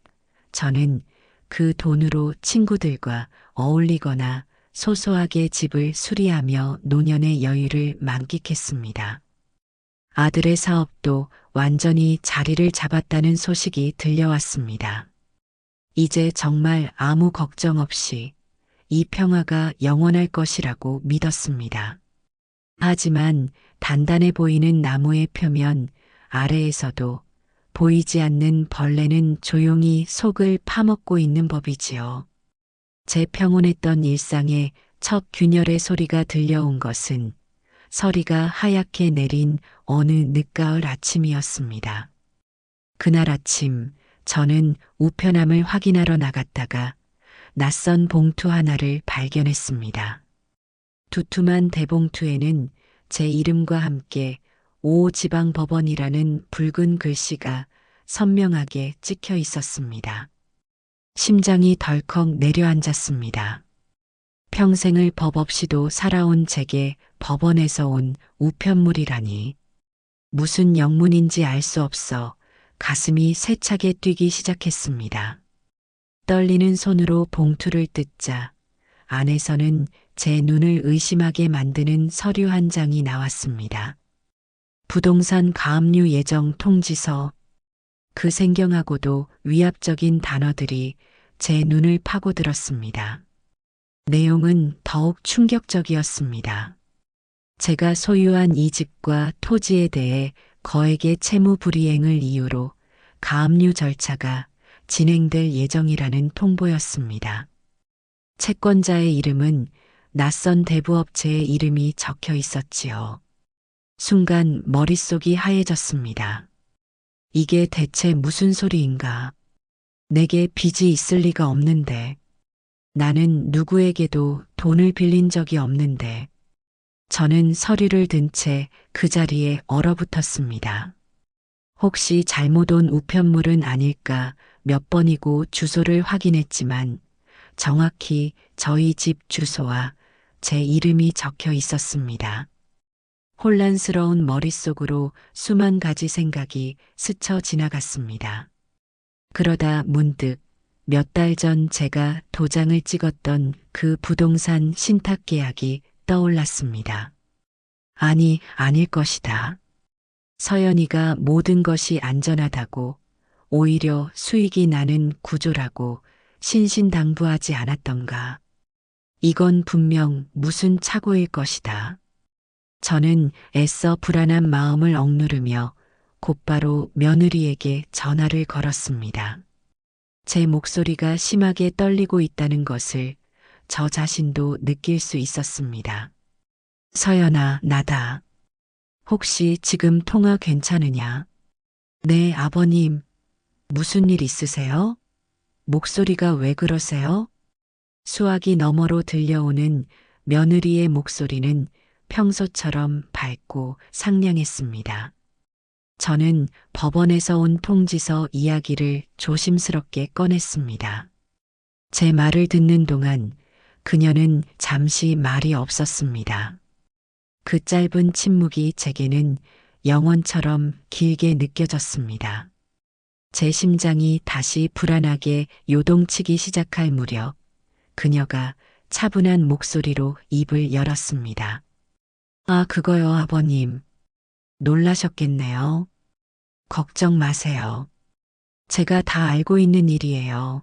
저는 그 돈으로 친구들과 어울리거나 소소하게 집을 수리하며 노년의 여유를 만끽했습니다. 아들의 사업도 완전히 자리를 잡았다는 소식이 들려왔습니다. 이제 정말 아무 걱정 없이 이 평화가 영원할 것이라고 믿었습니다. 하지만 단단해 보이는 나무의 표면 아래에서도 보이지 않는 벌레는 조용히 속을 파먹고 있는 법이지요. 제 평온했던 일상에 첫 균열의 소리가 들려온 것은 서리가 하얗게 내린 어느 늦가을 아침이었습니다. 그날 아침 저는 우편함을 확인하러 나갔다가 낯선 봉투 하나를 발견했습니다. 두툼한 대봉투에는 제 이름과 함께 오지방법원이라는 붉은 글씨가 선명하게 찍혀 있었습니다. 심장이 덜컥 내려앉았습니다. 평생을 법 없이도 살아온 제게 법원에서 온 우편물이라니. 무슨 영문인지 알 수 없어 가슴이 세차게 뛰기 시작했습니다. 떨리는 손으로 봉투를 뜯자 안에서는 제 눈을 의심하게 만드는 서류 한 장이 나왔습니다. 부동산 가압류 예정 통지서. 그 생경하고도 위압적인 단어들이 제 눈을 파고들었습니다. 내용은 더욱 충격적이었습니다. 제가 소유한 이 집과 토지에 대해 거액의 채무 불이행을 이유로 가압류 절차가 진행될 예정이라는 통보였습니다. 채권자의 이름은 낯선 대부업체의 이름이 적혀 있었지요. 순간 머릿속이 하얘졌습니다. 이게 대체 무슨 소리인가? 내게 빚이 있을 리가 없는데. 나는 누구에게도 돈을 빌린 적이 없는데. 저는 서류를 든 채 그 자리에 얼어붙었습니다. 혹시 잘못 온 우편물은 아닐까 몇 번이고 주소를 확인했지만 정확히 저희 집 주소와 제 이름이 적혀 있었습니다. 혼란스러운 머릿속으로 수만 가지 생각이 스쳐 지나갔습니다. 그러다 문득 몇 달 전 제가 도장을 찍었던 그 부동산 신탁 계약이 떠올랐습니다. 아니, 아닐 것이다. 서연이가 모든 것이 안전하다고 오히려 수익이 나는 구조라고 신신당부하지 않았던가. 이건 분명 무슨 착오일 것이다. 저는 애써 불안한 마음을 억누르며 곧바로 며느리에게 전화를 걸었습니다. 제 목소리가 심하게 떨리고 있다는 것을 저 자신도 느낄 수 있었습니다. 서연아, 나다. 혹시 지금 통화 괜찮으냐? 네, 아버님. 무슨 일 있으세요? 목소리가 왜 그러세요? 수화기 너머로 들려오는 며느리의 목소리는 평소처럼 밝고 상냥했습니다. 저는 법원에서 온 통지서 이야기를 조심스럽게 꺼냈습니다. 제 말을 듣는 동안 그녀는 잠시 말이 없었습니다. 그 짧은 침묵이 제게는 영원처럼 길게 느껴졌습니다. 제 심장이 다시 불안하게 요동치기 시작할 무렵 그녀가 차분한 목소리로 입을 열었습니다. 아, 그거요, 아버님. 놀라셨겠네요. 걱정 마세요. 제가 다 알고 있는 일이에요.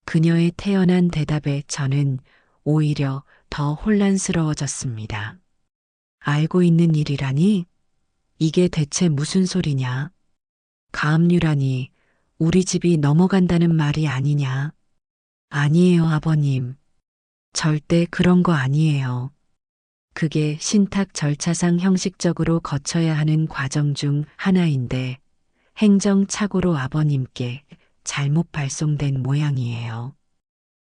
그녀의 태연한 대답에 저는 오히려 더 혼란스러워졌습니다. 알고 있는 일이라니? 이게 대체 무슨 소리냐? 가압류라니 우리 집이 넘어간다는 말이 아니냐? 아니에요, 아버님. 절대 그런 거 아니에요. 그게 신탁 절차상 형식적으로 거쳐야 하는 과정 중 하나인데 행정착오로 아버님께 잘못 발송된 모양이에요.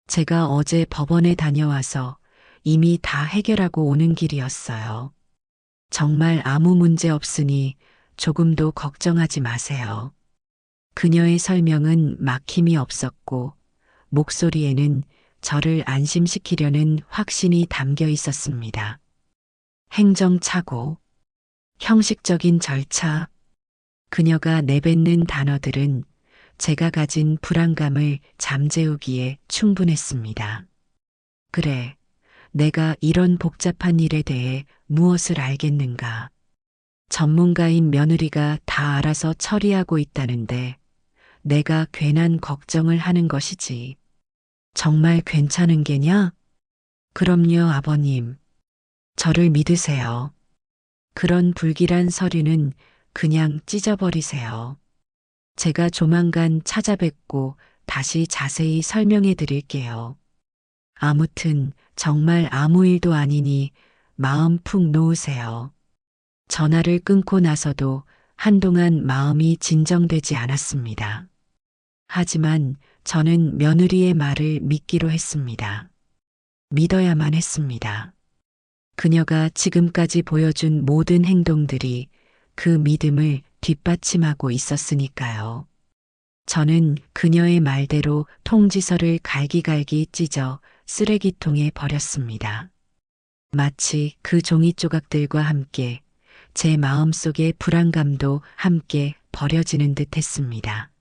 제가 어제 법원에 다녀와서 이미 다 해결하고 오는 길이었어요. 정말 아무 문제 없으니 조금도 걱정하지 마세요. 그녀의 설명은 막힘이 없었고 목소리에는 저를 안심시키려는 확신이 담겨 있었습니다. 행정착오, 형식적인 절차, 그녀가 내뱉는 단어들은 제가 가진 불안감을 잠재우기에 충분했습니다. 그래, 내가 이런 복잡한 일에 대해 무엇을 알겠는가? 전문가인 며느리가 다 알아서 처리하고 있다는데 내가 괜한 걱정을 하는 것이지. 정말 괜찮은 게냐? 그럼요, 아버님. 저를 믿으세요. 그런 불길한 서류는 그냥 찢어버리세요. 제가 조만간 찾아뵙고 다시 자세히 설명해 드릴게요. 아무튼 정말 아무 일도 아니니 마음 푹 놓으세요. 전화를 끊고 나서도 한동안 마음이 진정되지 않았습니다. 하지만 저는 며느리의 말을 믿기로 했습니다. 믿어야만 했습니다. 그녀가 지금까지 보여준 모든 행동들이 그 믿음을 뒷받침하고 있었으니까요. 저는 그녀의 말대로 통지서를 갈기갈기 찢어 쓰레기통에 버렸습니다. 마치 그 종이 조각들과 함께 제 마음속의 불안감도 함께 버려지는 듯 했습니다.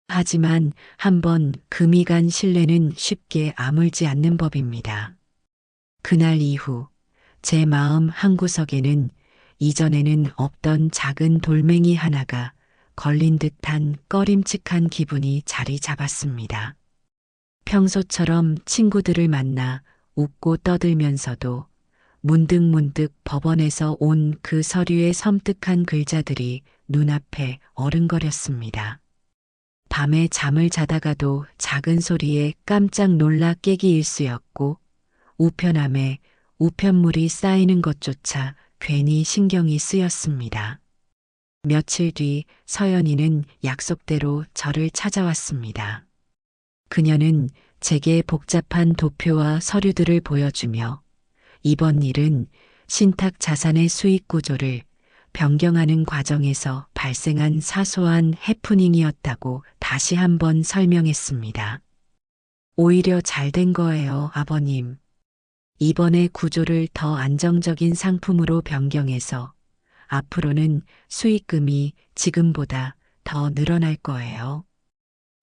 하지만 한번 금이 간 신뢰는 쉽게 아물지 않는 법입니다. 그날 이후 제 마음 한구석에는 이전에는 없던 작은 돌멩이 하나가 걸린 듯한 꺼림칙한 기분이 자리 잡았습니다. 평소처럼 친구들을 만나 웃고 떠들면서도 문득문득 법원에서 온 그 서류의 섬뜩한 글자들이 눈앞에 어른거렸습니다. 밤에 잠을 자다가도 작은 소리에 깜짝 놀라 깨기 일쑤였고 우편함에 우편물이 쌓이는 것조차 괜히 신경이 쓰였습니다. 며칠 뒤 서연이는 약속대로 저를 찾아왔습니다. 그녀는 제게 복잡한 도표와 서류들을 보여주며 이번 일은 신탁 자산의 수익 구조를 변경하는 과정에서 발생한 사소한 해프닝이었다고 다시 한번 설명했습니다. 오히려 잘 된 거예요, 아버님. 이번에 구조를 더 안정적인 상품으로 변경해서 앞으로는 수익금이 지금보다 더 늘어날 거예요.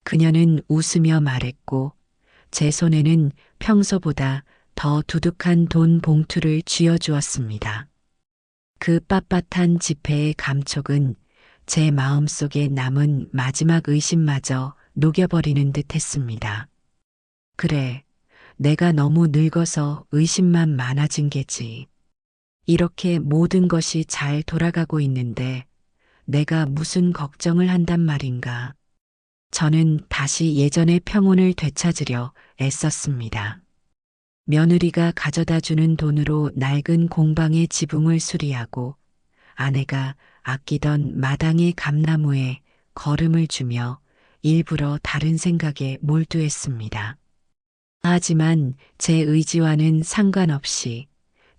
그녀는 웃으며 말했고 제 손에는 평소보다 더 두둑한 돈 봉투를 쥐어주었습니다. 그 빳빳한 지폐의 감촉은 제 마음속에 남은 마지막 의심마저 녹여버리는 듯 했습니다. 그래, 내가 너무 늙어서 의심만 많아진 게지. 이렇게 모든 것이 잘 돌아가고 있는데 내가 무슨 걱정을 한단 말인가. 저는 다시 예전의 평온을 되찾으려 애썼습니다. 며느리가 가져다 주는 돈으로 낡은 공방의 지붕을 수리하고 아내가 아끼던 마당의 감나무에 거름을 주며 일부러 다른 생각에 몰두했습니다. 하지만 제 의지와는 상관없이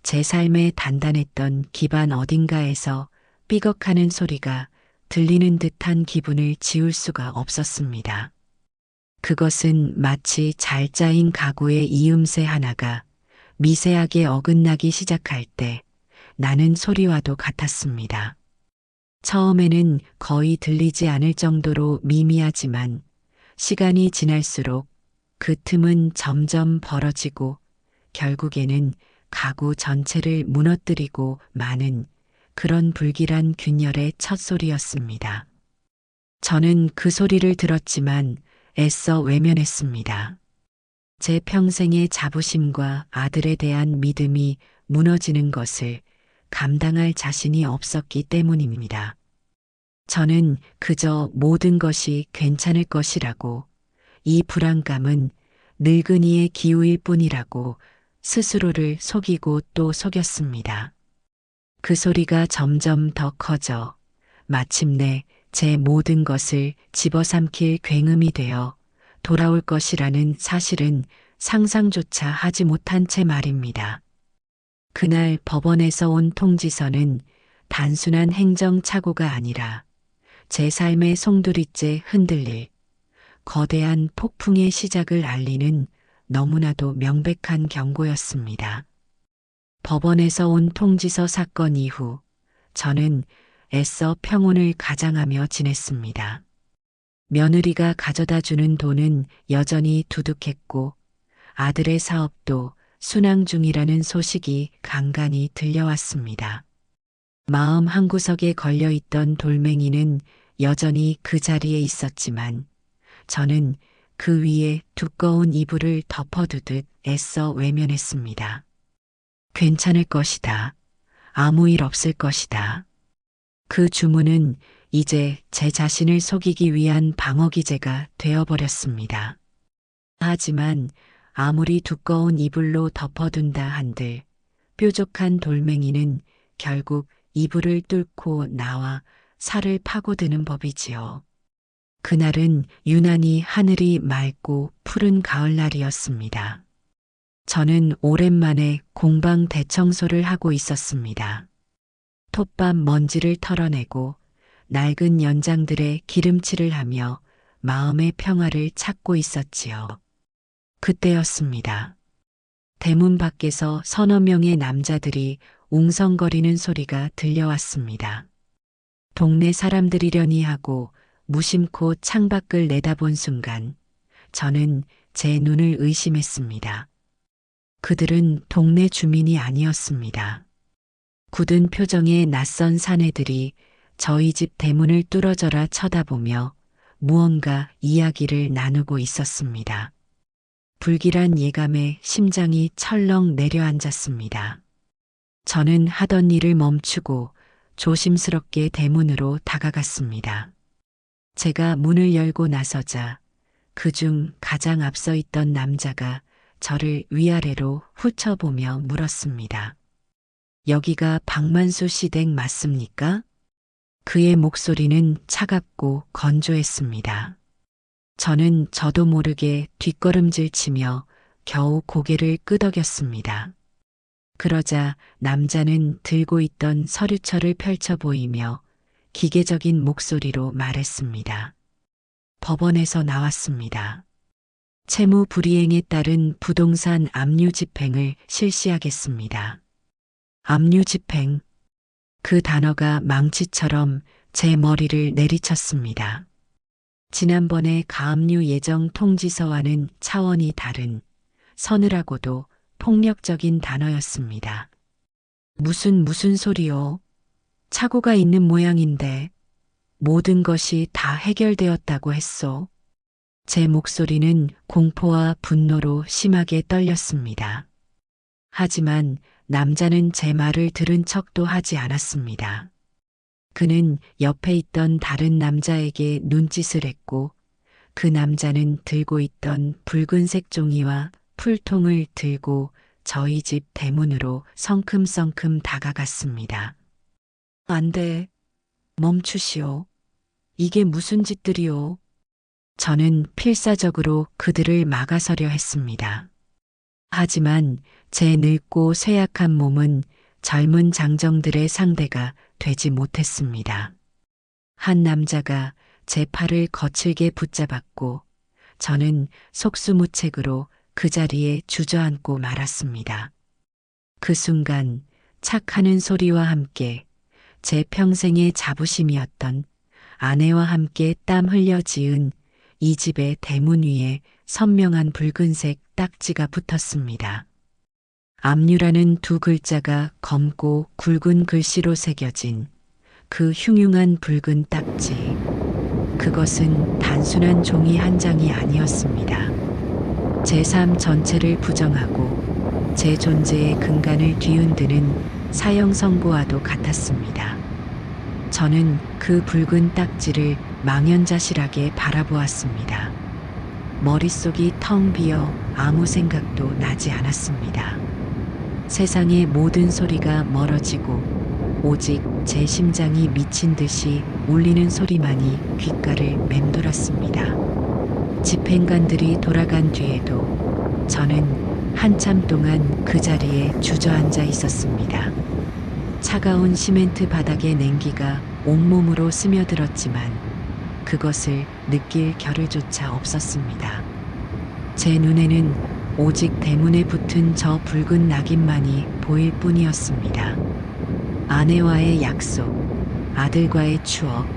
제 삶에 단단했던 기반 어딘가에서 삐걱하는 소리가 들리는 듯한 기분을 지울 수가 없었습니다. 그것은 마치 잘 짜인 가구의 이음새 하나가 미세하게 어긋나기 시작할 때 나는 소리와도 같았습니다. 처음에는 거의 들리지 않을 정도로 미미하지만 시간이 지날수록 그 틈은 점점 벌어지고 결국에는 가구 전체를 무너뜨리고 마는 그런 불길한 균열의 첫 소리였습니다. 저는 그 소리를 들었지만 애써 외면했습니다. 제 평생의 자부심과 아들에 대한 믿음이 무너지는 것을 감당할 자신이 없었기 때문입니다. 저는 그저 모든 것이 괜찮을 것이라고, 이 불안감은 늙은이의 기우일 뿐이라고 스스로를 속이고 또 속였습니다. 그 소리가 점점 더 커져 마침내 제 모든 것을 집어삼킬 굉음이 되어 돌아올 것이라는 사실은 상상조차 하지 못한 채 말입니다. 그날 법원에서 온 통지서는 단순한 행정착오가 아니라 제 삶의 송두리째 흔들릴 거대한 폭풍의 시작을 알리는 너무나도 명백한 경고였습니다. 법원에서 온 통지서 사건 이후 저는 애써 평온을 가장하며 지냈습니다. 며느리가 가져다 주는 돈은 여전히 두둑했고 아들의 사업도 순항 중이라는 소식이 간간히 들려왔습니다. 마음 한구석에 걸려있던 돌멩이는 여전히 그 자리에 있었지만 저는 그 위에 두꺼운 이불을 덮어두듯 애써 외면했습니다. 괜찮을 것이다. 아무 일 없을 것이다. 그 주문은 이제 제 자신을 속이기 위한 방어기제가 되어버렸습니다. 하지만 아무리 두꺼운 이불로 덮어둔다 한들 뾰족한 돌멩이는 결국 이불을 뚫고 나와 살을 파고드는 법이지요. 그날은 유난히 하늘이 맑고 푸른 가을날이었습니다. 저는 오랜만에 공방 대청소를 하고 있었습니다. 톱밥 먼지를 털어내고 낡은 연장들의 기름칠을 하며 마음의 평화를 찾고 있었지요. 그때였습니다. 대문 밖에서 서너 명의 남자들이 웅성거리는 소리가 들려왔습니다. 동네 사람들이려니 하고 무심코 창밖을 내다본 순간 저는 제 눈을 의심했습니다. 그들은 동네 주민이 아니었습니다. 굳은 표정의 낯선 사내들이 저희 집 대문을 뚫어져라 쳐다보며 무언가 이야기를 나누고 있었습니다. 불길한 예감에 심장이 철렁 내려앉았습니다. 저는 하던 일을 멈추고 조심스럽게 대문으로 다가갔습니다. 제가 문을 열고 나서자 그중 가장 앞서 있던 남자가 저를 위아래로 훑어보며 물었습니다. 여기가 박만수 씨 댁 맞습니까? 그의 목소리는 차갑고 건조했습니다. 저는 저도 모르게 뒷걸음질 치며 겨우 고개를 끄덕였습니다. 그러자 남자는 들고 있던 서류철을 펼쳐 보이며 기계적인 목소리로 말했습니다. 법원에서 나왔습니다. 채무 불이행에 따른 부동산 압류 집행을 실시하겠습니다. 압류 집행. 그 단어가 망치처럼 제 머리를 내리쳤습니다. 지난번에 가압류 예정 통지서와는 차원이 다른 서늘하고도 폭력적인 단어였습니다. 무슨 소리요? 착오가 있는 모양인데 모든 것이 다 해결되었다고 했소. 제 목소리는 공포와 분노로 심하게 떨렸습니다. 하지만 남자는 제 말을 들은 척도 하지 않았습니다. 그는 옆에 있던 다른 남자에게 눈짓을 했고 그 남자는 들고 있던 붉은색 종이와 풀통을 들고 저희 집 대문으로 성큼성큼 다가갔습니다. 안 돼. 멈추시오. 이게 무슨 짓들이오? 저는 필사적으로 그들을 막아서려 했습니다. 하지만 제 늙고 쇠약한 몸은 젊은 장정들의 상대가 되지 못했습니다. 한 남자가 제 팔을 거칠게 붙잡았고 저는 속수무책으로 그 자리에 주저앉고 말았습니다. 그 순간 착하는 소리와 함께 제 평생의 자부심이었던 아내와 함께 땀 흘려 지은 이 집의 대문 위에 선명한 붉은색 딱지가 붙었습니다. 압류라는 두 글자가 검고 굵은 글씨로 새겨진 그 흉흉한 붉은 딱지. 그것은 단순한 종이 한 장이 아니었습니다. 제 삶 전체를 부정하고 제 존재의 근간을 뒤흔드는 사형 선고와도 같았습니다. 저는 그 붉은 딱지를 망연자실하게 바라보았습니다. 머릿속이 텅 비어 아무 생각도 나지 않았습니다. 세상의 모든 소리가 멀어지고 오직 제 심장이 미친 듯이 울리는 소리만이 귓가를 맴돌았습니다. 집행관들이 돌아간 뒤에도 저는 한참 동안 그 자리에 주저앉아 있었습니다. 차가운 시멘트 바닥의 냉기가 온몸으로 스며들었지만 그것을 느낄 겨를조차 없었습니다. 제 눈에는 오직 대문에 붙은 저 붉은 낙인만이 보일 뿐이었습니다. 아내와의 약속, 아들과의 추억,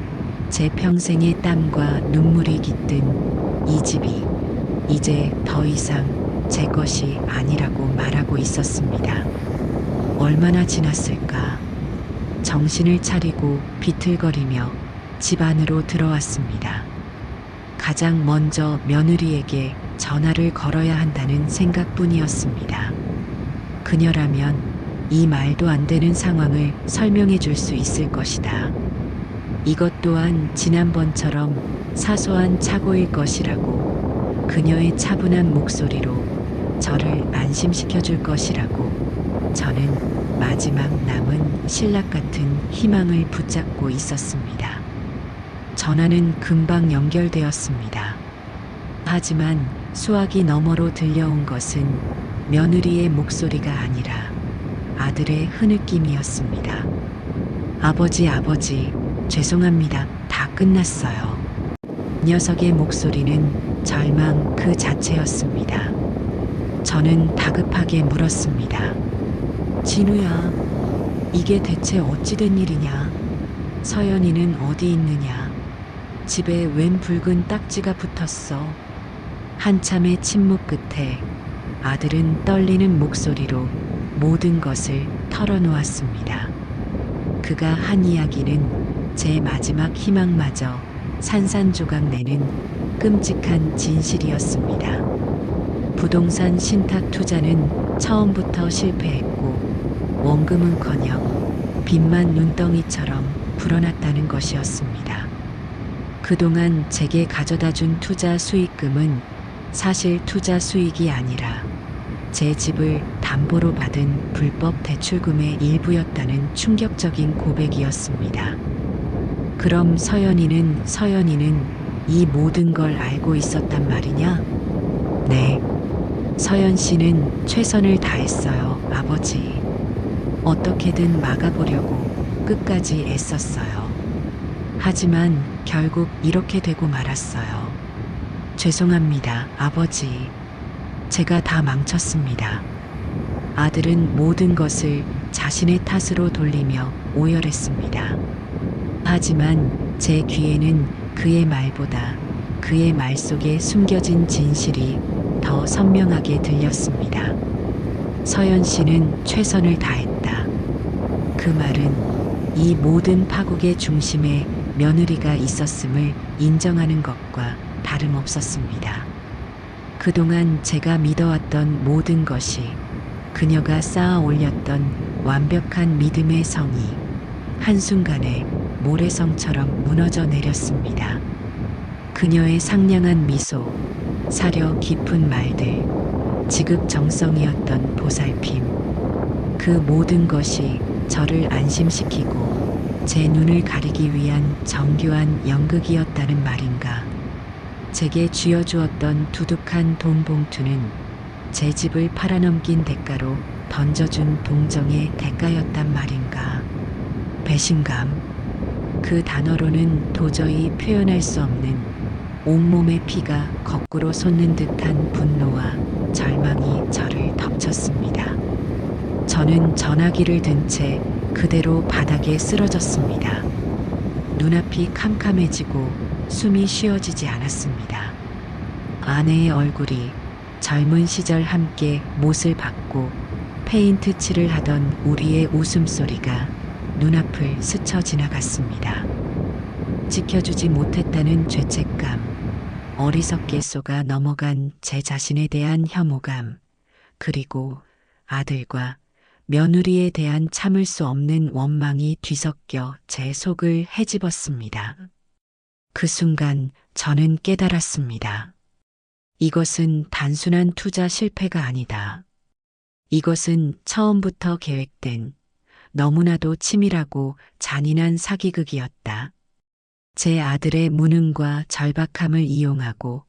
제 평생의 땀과 눈물이 깃든 이 집이 이제 더 이상 제 것이 아니라고 말하고 있었습니다. 얼마나 지났을까? 정신을 차리고 비틀거리며 집 안으로 들어왔습니다. 가장 먼저 며느리에게 전화를 걸어야 한다는 생각뿐이었습니다. 그녀라면 이 말도 안 되는 상황을 설명해 줄 수 있을 것이다. 이것 또한 지난번처럼 사소한 착오일 것이라고 그녀의 차분한 목소리로 저를 안심시켜 줄 것이라고 저는 마지막 남은 신락 같은 희망을 붙잡고 있었습니다. 전화는 금방 연결되었습니다. 하지만 수화기 너머로 들려온 것은 며느리의 목소리가 아니라 아들의 흐느낌이었습니다. 아버지, 죄송합니다. 다 끝났어요. 녀석의 목소리는 절망 그 자체였습니다. 저는 다급하게 물었습니다. 진우야, 이게 대체 어찌된 일이냐? 서연이는 어디 있느냐? 집에 웬 붉은 딱지가 붙었어? 한참의 침묵 끝에 아들은 떨리는 목소리로 모든 것을 털어놓았습니다. 그가 한 이야기는 제 마지막 희망마저 산산조각 내는 끔찍한 진실이었습니다. 부동산 신탁 투자는 처음부터 실패했고 원금은커녕 빚만 눈덩이처럼 불어났다는 것이었습니다. 그동안 제게 가져다준 투자 수익금은 사실 투자 수익이 아니라 제 집을 담보로 받은 불법 대출금의 일부였다는 충격적인 고백이었습니다. 그럼 서연이는 이 모든 걸 알고 있었단 말이냐? 네. 서연 씨는 최선을 다했어요, 아버지. 어떻게든 막아보려고 끝까지 애썼어요. 하지만 결국 이렇게 되고 말았어요. 죄송합니다, 아버지. 제가 다 망쳤습니다. 아들은 모든 것을 자신의 탓으로 돌리며 오열했습니다. 하지만 제 귀에는 그의 말보다 그의 말 속에 숨겨진 진실이 더 선명하게 들렸습니다. 서연 씨는 최선을 다했다. 그 말은 이 모든 파국의 중심에 며느리가 있었음을 인정하는 것과 다름없었습니다. 그동안 제가 믿어왔던 모든 것이, 그녀가 쌓아 올렸던 완벽한 믿음의 성이 한순간에 모래성처럼 무너져 내렸습니다. 그녀의 상냥한 미소, 사려 깊은 말들, 지극정성이었던 보살핌, 그 모든 것이 저를 안심시키고 제 눈을 가리기 위한 정교한 연극이었다는 말인가. 제게 쥐어주었던 두둑한 돈 봉투는 제 집을 팔아넘긴 대가로 던져준 동정의 대가였단 말인가. 배신감. 그 단어로는 도저히 표현할 수 없는 온몸의 피가 거꾸로 솟는 듯한 분노와 절망이 저를 덮쳤습니다. 저는 전화기를 든 채 그대로 바닥에 쓰러졌습니다. 눈앞이 캄캄해지고 숨이 쉬어지지 않았습니다. 아내의 얼굴이 젊은 시절 함께 못을 박고 페인트 칠을 하던 우리의 웃음소리가 눈앞을 스쳐 지나갔습니다. 지켜주지 못했다는 죄책감, 어리석게 쏘가 넘어간 제 자신에 대한 혐오감, 그리고 아들과 며느리에 대한 참을 수 없는 원망이 뒤섞여 제 속을 헤집었습니다. 그 순간 저는 깨달았습니다. 이것은 단순한 투자 실패가 아니다. 이것은 처음부터 계획된 너무나도 치밀하고 잔인한 사기극이었다. 제 아들의 무능과 절박함을 이용하고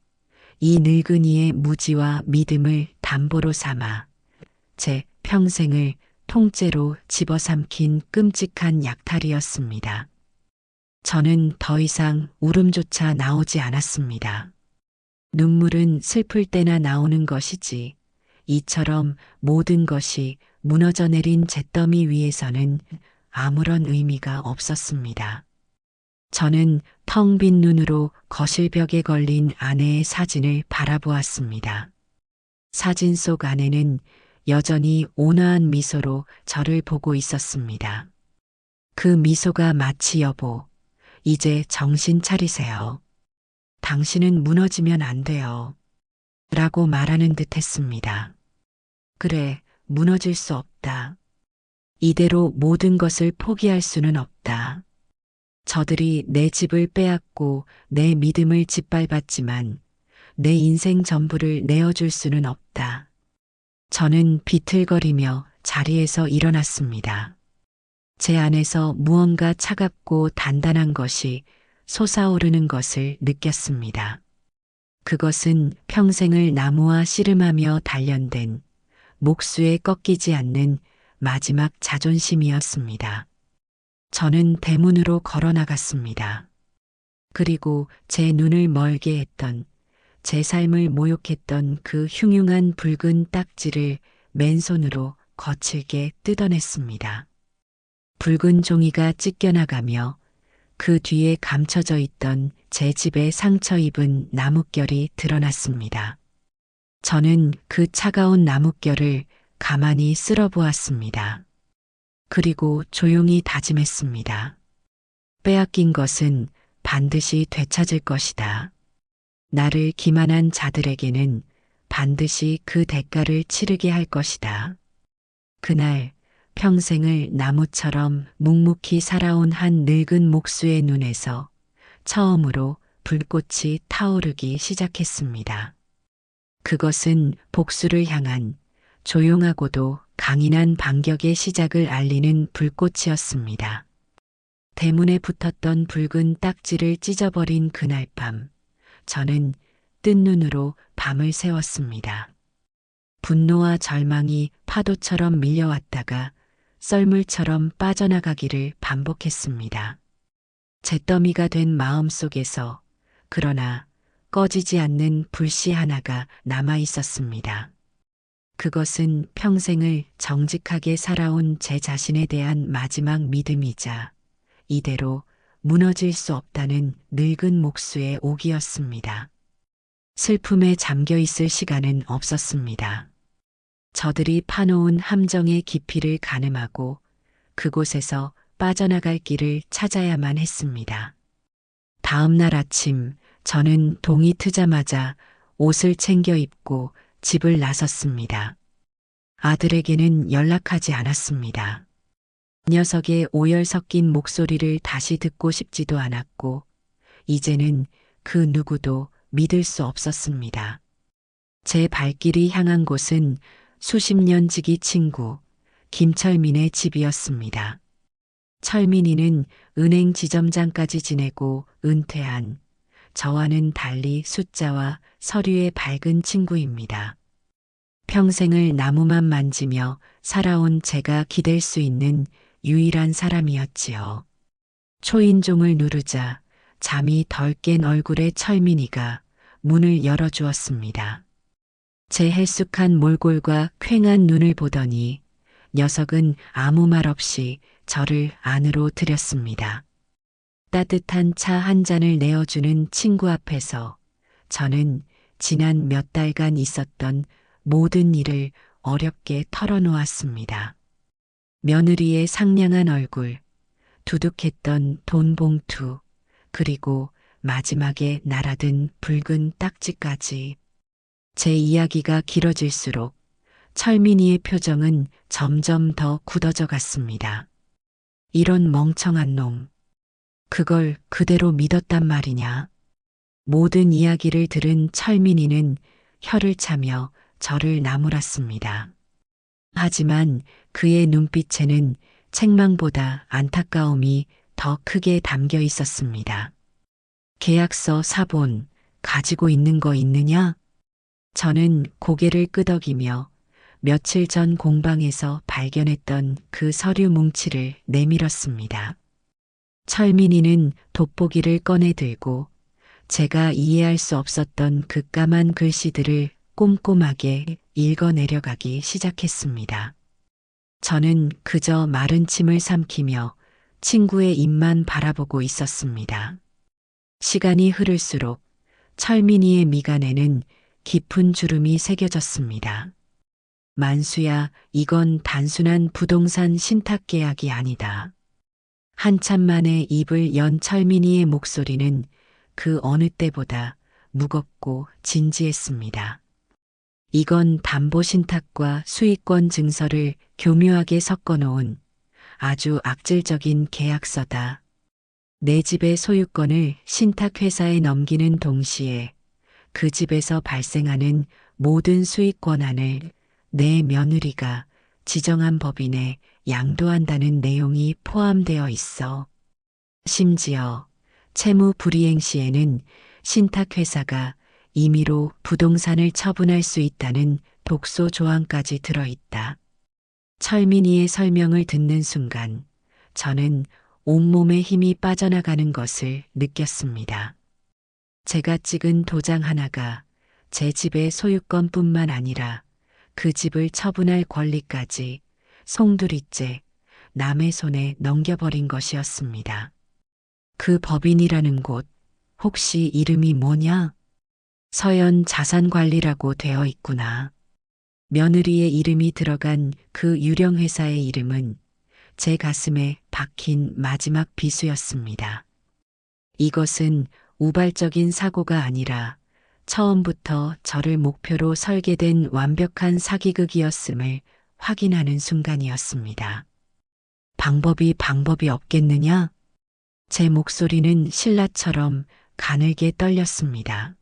이 늙은이의 무지와 믿음을 담보로 삼아 제 평생을 통째로 집어삼킨 끔찍한 약탈이었습니다. 저는 더 이상 울음조차 나오지 않았습니다. 눈물은 슬플 때나 나오는 것이지, 이처럼 모든 것이 무너져 내린 잿더미 위에서는 아무런 의미가 없었습니다. 저는 텅 빈 눈으로 거실벽에 걸린 아내의 사진을 바라보았습니다. 사진 속 아내는 여전히 온화한 미소로 저를 보고 있었습니다. 그 미소가 마치 여보, 이제 정신 차리세요. 당신은 무너지면 안 돼요. 라고 말하는 듯 했습니다. 그래, 무너질 수 없다. 이대로 모든 것을 포기할 수는 없다. 저들이 내 집을 빼앗고 내 믿음을 짓밟았지만 내 인생 전부를 내어줄 수는 없다. 저는 비틀거리며 자리에서 일어났습니다. 제 안에서 무언가 차갑고 단단한 것이 솟아오르는 것을 느꼈습니다. 그것은 평생을 나무와 씨름하며 단련된 목수에 꺾이지 않는 마지막 자존심이었습니다. 저는 대문으로 걸어 나갔습니다. 그리고 제 눈을 멀게 했던, 제 삶을 모욕했던 그 흉흉한 붉은 딱지를 맨손으로 거칠게 뜯어냈습니다. 붉은 종이가 찢겨나가며 그 뒤에 감춰져 있던 제 집의 상처 입은 나뭇결이 드러났습니다. 저는 그 차가운 나뭇결을 가만히 쓸어보았습니다. 그리고 조용히 다짐했습니다. 빼앗긴 것은 반드시 되찾을 것이다. 나를 기만한 자들에게는 반드시 그 대가를 치르게 할 것이다. 그날 평생을 나무처럼 묵묵히 살아온 한 늙은 목수의 눈에서 처음으로 불꽃이 타오르기 시작했습니다. 그것은 복수를 향한 조용하고도 강인한 반격의 시작을 알리는 불꽃이었습니다. 대문에 붙었던 붉은 딱지를 찢어버린 그날 밤, 저는 뜬 눈으로 밤을 새웠습니다. 분노와 절망이 파도처럼 밀려왔다가 썰물처럼 빠져나가기를 반복했습니다. 잿더미가 된 마음 속에서 그러나 꺼지지 않는 불씨 하나가 남아 있었습니다. 그것은 평생을 정직하게 살아온 제 자신에 대한 마지막 믿음이자 이대로 무너질 수 없다는 늙은 목수의 옥이었습니다. 슬픔에 잠겨 있을 시간은 없었습니다. 저들이 파놓은 함정의 깊이를 가늠하고 그곳에서 빠져나갈 길을 찾아야만 했습니다. 다음 날 아침 저는 동이 트자마자 옷을 챙겨 입고 집을 나섰습니다. 아들에게는 연락하지 않았습니다. 녀석의 오열 섞인 목소리를 다시 듣고 싶지도 않았고, 이제는 그 누구도 믿을 수 없었습니다. 제 발길이 향한 곳은 수십 년 지기 친구 김철민의 집이었습니다. 철민이는 은행 지점장까지 지내고 은퇴한 저와는 달리 숫자와 서류에 밝은 친구입니다. 평생을 나무만 만지며 살아온 제가 기댈 수 있는 유일한 사람이었지요. 초인종을 누르자 잠이 덜 깬 얼굴의 철민이가 문을 열어주었습니다. 제 헬쑥한 몰골과 퀭한 눈을 보더니 녀석은 아무 말 없이 저를 안으로 들였습니다. 따뜻한 차 한 잔을 내어주는 친구 앞에서 저는 지난 몇 달간 있었던 모든 일을 어렵게 털어놓았습니다. 며느리의 상냥한 얼굴, 두둑했던 돈 봉투, 그리고 마지막에 날아든 붉은 딱지까지. 제 이야기가 길어질수록 철민이의 표정은 점점 더 굳어져 갔습니다. 이런 멍청한 놈. 그걸 그대로 믿었단 말이냐. 모든 이야기를 들은 철민이는 혀를 차며 저를 나무랐습니다. 하지만 그의 눈빛에는 책망보다 안타까움이 더 크게 담겨 있었습니다. 계약서 사본 가지고 있는 거 있느냐? 저는 고개를 끄덕이며 며칠 전 공방에서 발견했던 그 서류 뭉치를 내밀었습니다. 철민이는 돋보기를 꺼내 들고 제가 이해할 수 없었던 그 까만 글씨들을 꼼꼼하게 읽어 내려가기 시작했습니다. 저는 그저 마른 침을 삼키며 친구의 입만 바라보고 있었습니다. 시간이 흐를수록 철민이의 미간에는 깊은 주름이 새겨졌습니다. 만수야, 이건 단순한 부동산 신탁 계약이 아니다. 한참 만에 입을 연 철민이의 목소리는 그 어느 때보다 무겁고 진지했습니다. 이건 담보신탁과 수익권 증서를 교묘하게 섞어놓은 아주 악질적인 계약서다. 내 집의 소유권을 신탁회사에 넘기는 동시에 그 집에서 발생하는 모든 수익 권한을 내 며느리가 지정한 법인에 양도한다는 내용이 포함되어 있어. 심지어 채무 불이행 시에는 신탁회사가 임의로 부동산을 처분할 수 있다는 독소 조항까지 들어있다. 철민이의 설명을 듣는 순간 저는 온몸에 힘이 빠져나가는 것을 느꼈습니다. 제가 찍은 도장 하나가 제 집의 소유권뿐만 아니라 그 집을 처분할 권리까지 송두리째 남의 손에 넘겨버린 것이었습니다. 그 법인이라는 곳, 혹시 이름이 뭐냐? 서현 자산관리라고 되어 있구나. 며느리의 이름이 들어간 그 유령 회사의 이름은 제 가슴에 박힌 마지막 비수였습니다. 이것은 우발적인 사고가 아니라 처음부터 저를 목표로 설계된 완벽한 사기극이었음을 확인하는 순간이었습니다. 방법이 없겠느냐? 제 목소리는 신라처럼 가늘게 떨렸습니다.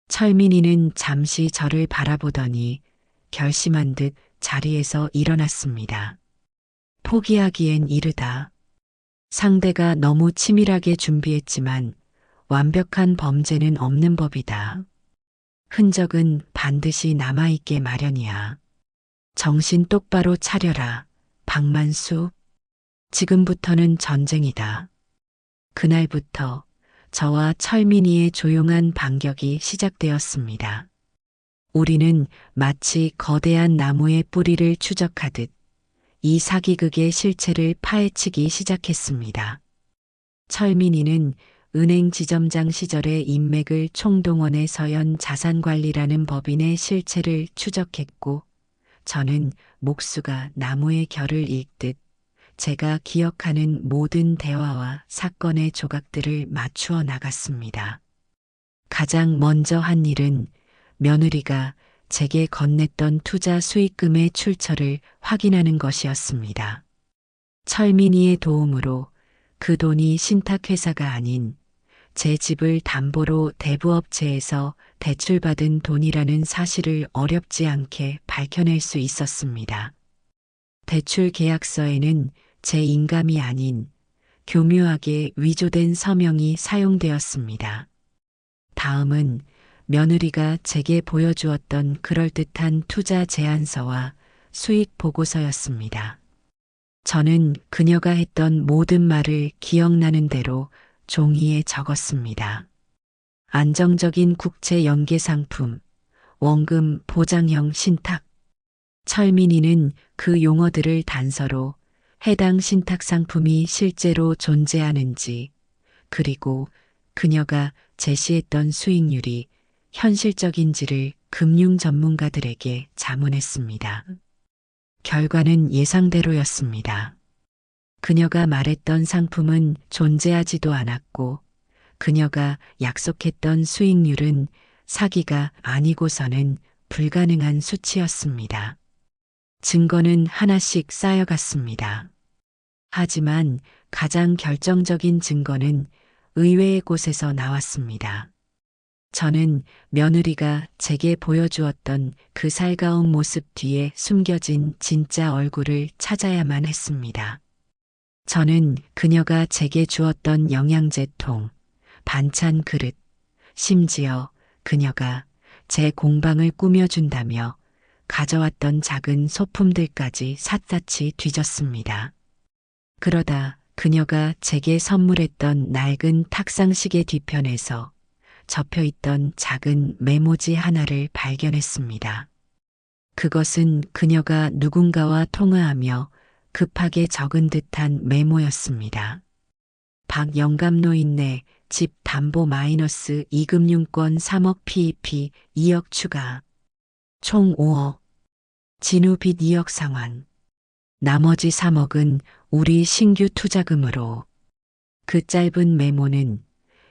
철민이는 잠시 저를 바라보더니 결심한 듯 자리에서 일어났습니다. 포기하기엔 이르다. 상대가 너무 치밀하게 준비했지만 완벽한 범죄는 없는 법이다. 흔적은 반드시 남아있게 마련이야. 정신 똑바로 차려라, 박만수. 지금부터는 전쟁이다. 그날부터 저와 철민이의 조용한 반격이 시작되었습니다. 우리는 마치 거대한 나무의 뿌리를 추적하듯 이 사기극의 실체를 파헤치기 시작했습니다. 철민이는 은행 지점장 시절의 인맥을 총동원해 서현 자산관리라는 법인의 실체를 추적했고, 저는 목수가 나무의 결을 읽듯 제가 기억하는 모든 대화와 사건의 조각들을 맞추어 나갔습니다. 가장 먼저 한 일은 며느리가 제게 건넸던 투자 수익금의 출처를 확인하는 것이었습니다. 철민이의 도움으로 그 돈이 신탁회사가 아닌 제 집을 담보로 대부업체에서 대출받은 돈이라는 사실을 어렵지 않게 밝혀낼 수 있었습니다. 대출 계약서에는 제 인감이 아닌 교묘하게 위조된 서명이 사용되었습니다. 다음은 며느리가 제게 보여주었던 그럴듯한 투자 제안서와 수익 보고서였습니다. 저는 그녀가 했던 모든 말을 기억나는 대로 종이에 적었습니다. 안정적인 국채 연계 상품, 원금 보장형 신탁. 철민이는 그 용어들을 단서로 해당 신탁 상품이 실제로 존재하는지, 그리고 그녀가 제시했던 수익률이 현실적인지를 금융 전문가들에게 자문했습니다. 결과는 예상대로였습니다. 그녀가 말했던 상품은 존재하지도 않았고, 그녀가 약속했던 수익률은 사기가 아니고서는 불가능한 수치였습니다. 증거는 하나씩 쌓여갔습니다. 하지만 가장 결정적인 증거는 의외의 곳에서 나왔습니다. 저는 며느리가 제게 보여주었던 그 살가운 모습 뒤에 숨겨진 진짜 얼굴을 찾아야만 했습니다. 저는 그녀가 제게 주었던 영양제통, 반찬 그릇, 심지어 그녀가 제 공방을 꾸며준다며 가져왔던 작은 소품들까지 샅샅이 뒤졌습니다. 그러다 그녀가 제게 선물했던 낡은 탁상시계 뒤편에서 접혀있던 작은 메모지 하나를 발견했습니다. 그것은 그녀가 누군가와 통화하며 급하게 적은 듯한 메모였습니다. 박영감 노인네 집 담보 마이너스 2금융권 3억 PEP 2억 추가. 총 5억. 진우 빚 2억 상환. 나머지 3억은 우리 신규 투자금으로. 그 짧은 메모는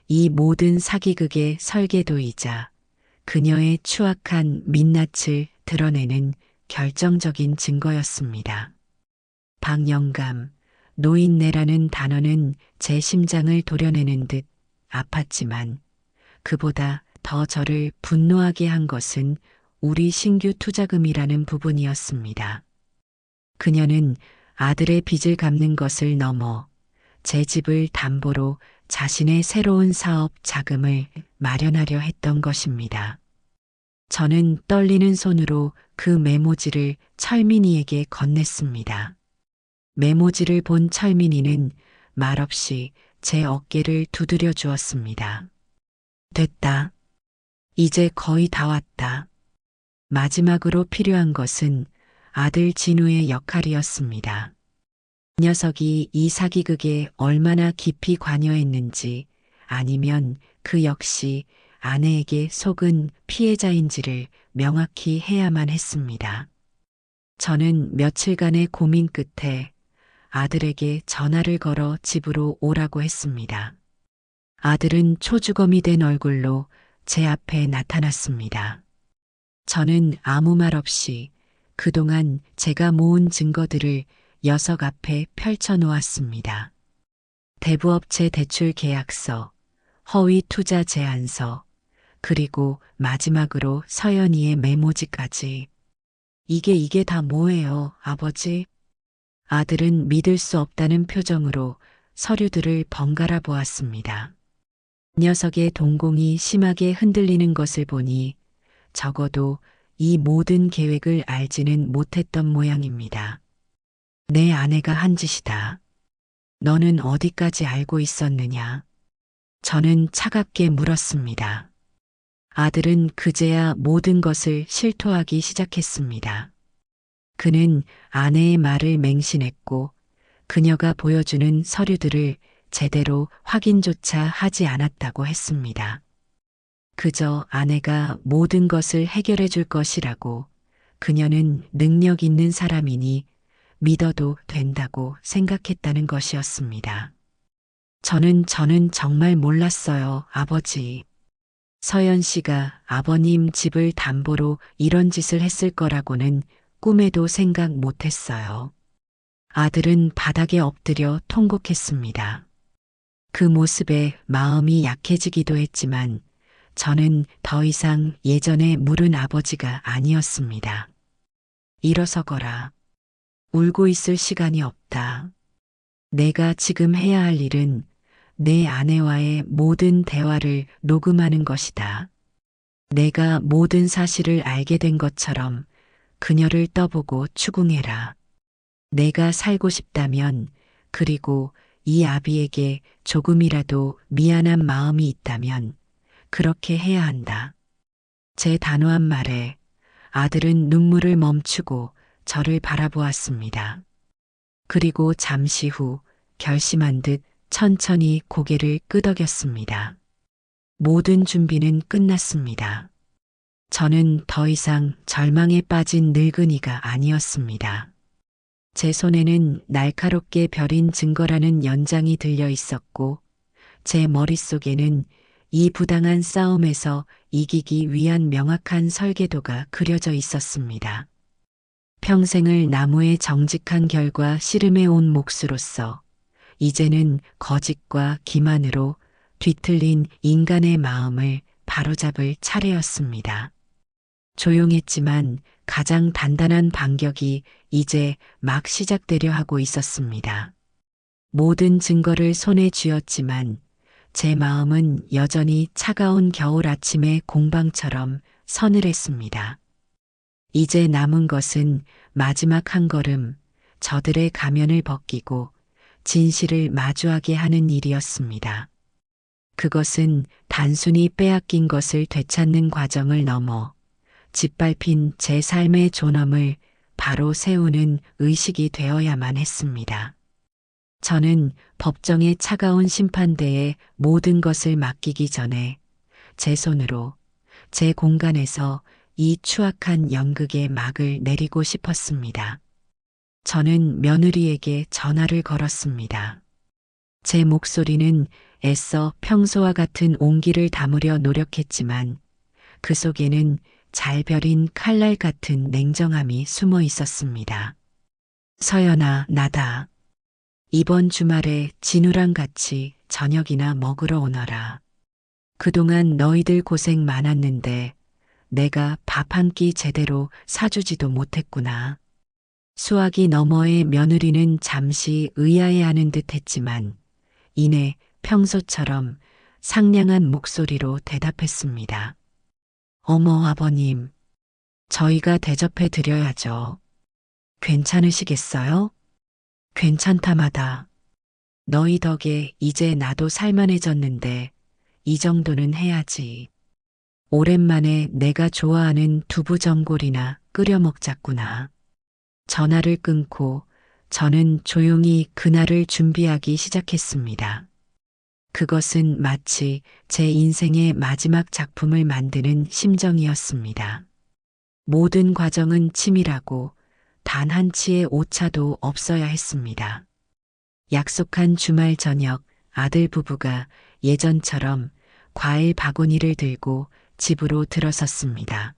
이 모든 사기극의 설계도이자 그녀의 추악한 민낯을 드러내는 결정적인 증거였습니다. 박영감, 노인네라는 단어는 제 심장을 도려내는 듯 아팠지만 그보다 더 저를 분노하게 한 것은 우리 신규 투자금이라는 부분이었습니다. 그녀는 아들의 빚을 갚는 것을 넘어 제 집을 담보로 자신의 새로운 사업 자금을 마련하려 했던 것입니다. 저는 떨리는 손으로 그 메모지를 철민이에게 건넸습니다. 메모지를 본 철민이는 말없이 제 어깨를 두드려 주었습니다. 됐다. 이제 거의 다 왔다. 마지막으로 필요한 것은 아들 진우의 역할이었습니다. 녀석이 이 사기극에 얼마나 깊이 관여했는지 아니면 그 역시 아내에게 속은 피해자인지를 명확히 해야만 했습니다. 저는 며칠간의 고민 끝에 아들에게 전화를 걸어 집으로 오라고 했습니다. 아들은 초주검이 된 얼굴로 제 앞에 나타났습니다. 저는 아무 말 없이 그동안 제가 모은 증거들을 녀석 앞에 펼쳐 놓았습니다. 대부업체 대출 계약서, 허위 투자 제안서, 그리고 마지막으로 서연이의 메모지까지. 이게 다 뭐예요, 아버지? 아들은 믿을 수 없다는 표정으로 서류들을 번갈아 보았습니다. 녀석의 동공이 심하게 흔들리는 것을 보니 적어도 이 모든 계획을 알지는 못했던 모양입니다. 내 아내가 한 짓이다. 너는 어디까지 알고 있었느냐? 저는 차갑게 물었습니다. 아들은 그제야 모든 것을 실토하기 시작했습니다. 그는 아내의 말을 맹신했고 그녀가 보여주는 서류들을 제대로 확인조차 하지 않았다고 했습니다. 그저 아내가 모든 것을 해결해 줄 것이라고, 그녀는 능력 있는 사람이니 믿어도 된다고 생각했다는 것이었습니다. 저는 정말 몰랐어요, 아버지. 서연 씨가 아버님 집을 담보로 이런 짓을 했을 거라고는 꿈에도 생각 못 했어요. 아들은 바닥에 엎드려 통곡했습니다. 그 모습에 마음이 약해지기도 했지만 저는 더 이상 예전에 물은 아버지가 아니었습니다. 일어서거라. 울고 있을 시간이 없다. 내가 지금 해야 할 일은 내 아내와의 모든 대화를 녹음하는 것이다. 내가 모든 사실을 알게 된 것처럼 그녀를 떠보고 추궁해라. 내가 살고 싶다면, 그리고 이 아비에게 조금이라도 미안한 마음이 있다면 그렇게 해야 한다. 제 단호한 말에 아들은 눈물을 멈추고 저를 바라보았습니다. 그리고 잠시 후 결심한 듯 천천히 고개를 끄덕였습니다. 모든 준비는 끝났습니다. 저는 더 이상 절망에 빠진 늙은이가 아니었습니다. 제 손에는 날카롭게 벼린 증거라는 연장이 들려 있었고, 제 머릿속에는 이 부당한 싸움에서 이기기 위한 명확한 설계도가 그려져 있었습니다. 평생을 나무에 정직한 결과 씨름해 온 몫으로서 이제는 거짓과 기만으로 뒤틀린 인간의 마음을 바로잡을 차례였습니다. 조용했지만 가장 단단한 반격이 이제 막 시작되려 하고 있었습니다. 모든 증거를 손에 쥐었지만 제 마음은 여전히 차가운 겨울 아침의 공방처럼 서늘했습니다. 이제 남은 것은 마지막 한 걸음, 저들의 가면을 벗기고 진실을 마주하게 하는 일이었습니다. 그것은 단순히 빼앗긴 것을 되찾는 과정을 넘어 짓밟힌 제 삶의 존엄을 바로 세우는 의식이 되어야만 했습니다. 저는 법정의 차가운 심판대에 모든 것을 맡기기 전에 제 손으로 제 공간에서 이 추악한 연극의 막을 내리고 싶었습니다. 저는 며느리에게 전화를 걸었습니다. 제 목소리는 애써 평소와 같은 온기를 담으려 노력했지만 그 속에는 잘 벼린 칼날 같은 냉정함이 숨어 있었습니다. 서연아, 나다. 이번 주말에 진우랑 같이 저녁이나 먹으러 오너라. 그동안 너희들 고생 많았는데 내가 밥 한 끼 제대로 사주지도 못했구나. 수화기 너머의 며느리는 잠시 의아해하는 듯 했지만 이내 평소처럼 상냥한 목소리로 대답했습니다. 어머 아버님, 저희가 대접해 드려야죠. 괜찮으시겠어요? 괜찮다마다. 너희 덕에 이제 나도 살만해졌는데 이 정도는 해야지. 오랜만에 내가 좋아하는 두부전골이나 끓여 먹자꾸나. 전화를 끊고 저는 조용히 그날을 준비하기 시작했습니다. 그것은 마치 제 인생의 마지막 작품을 만드는 심정이었습니다. 모든 과정은 치밀하고 단 한 치의 오차도 없어야 했습니다. 약속한 주말 저녁 아들 부부가 예전처럼 과일 바구니를 들고 집으로 들어섰습니다.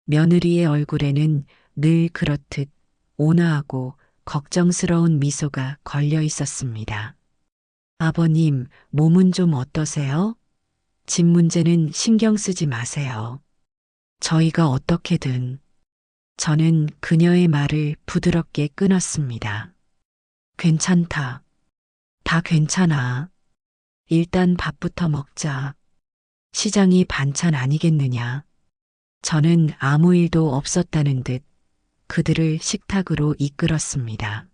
며느리의 얼굴에는 늘 그렇듯 온화하고 걱정스러운 미소가 걸려 있었습니다. 아버님, 몸은 좀 어떠세요? 집 문제는 신경 쓰지 마세요. 저희가 어떻게든. 저는 그녀의 말을 부드럽게 끊었습니다. 괜찮다. 다 괜찮아. 일단 밥부터 먹자. 시장이 반찬 아니겠느냐. 저는 아무 일도 없었다는 듯 그들을 식탁으로 이끌었습니다.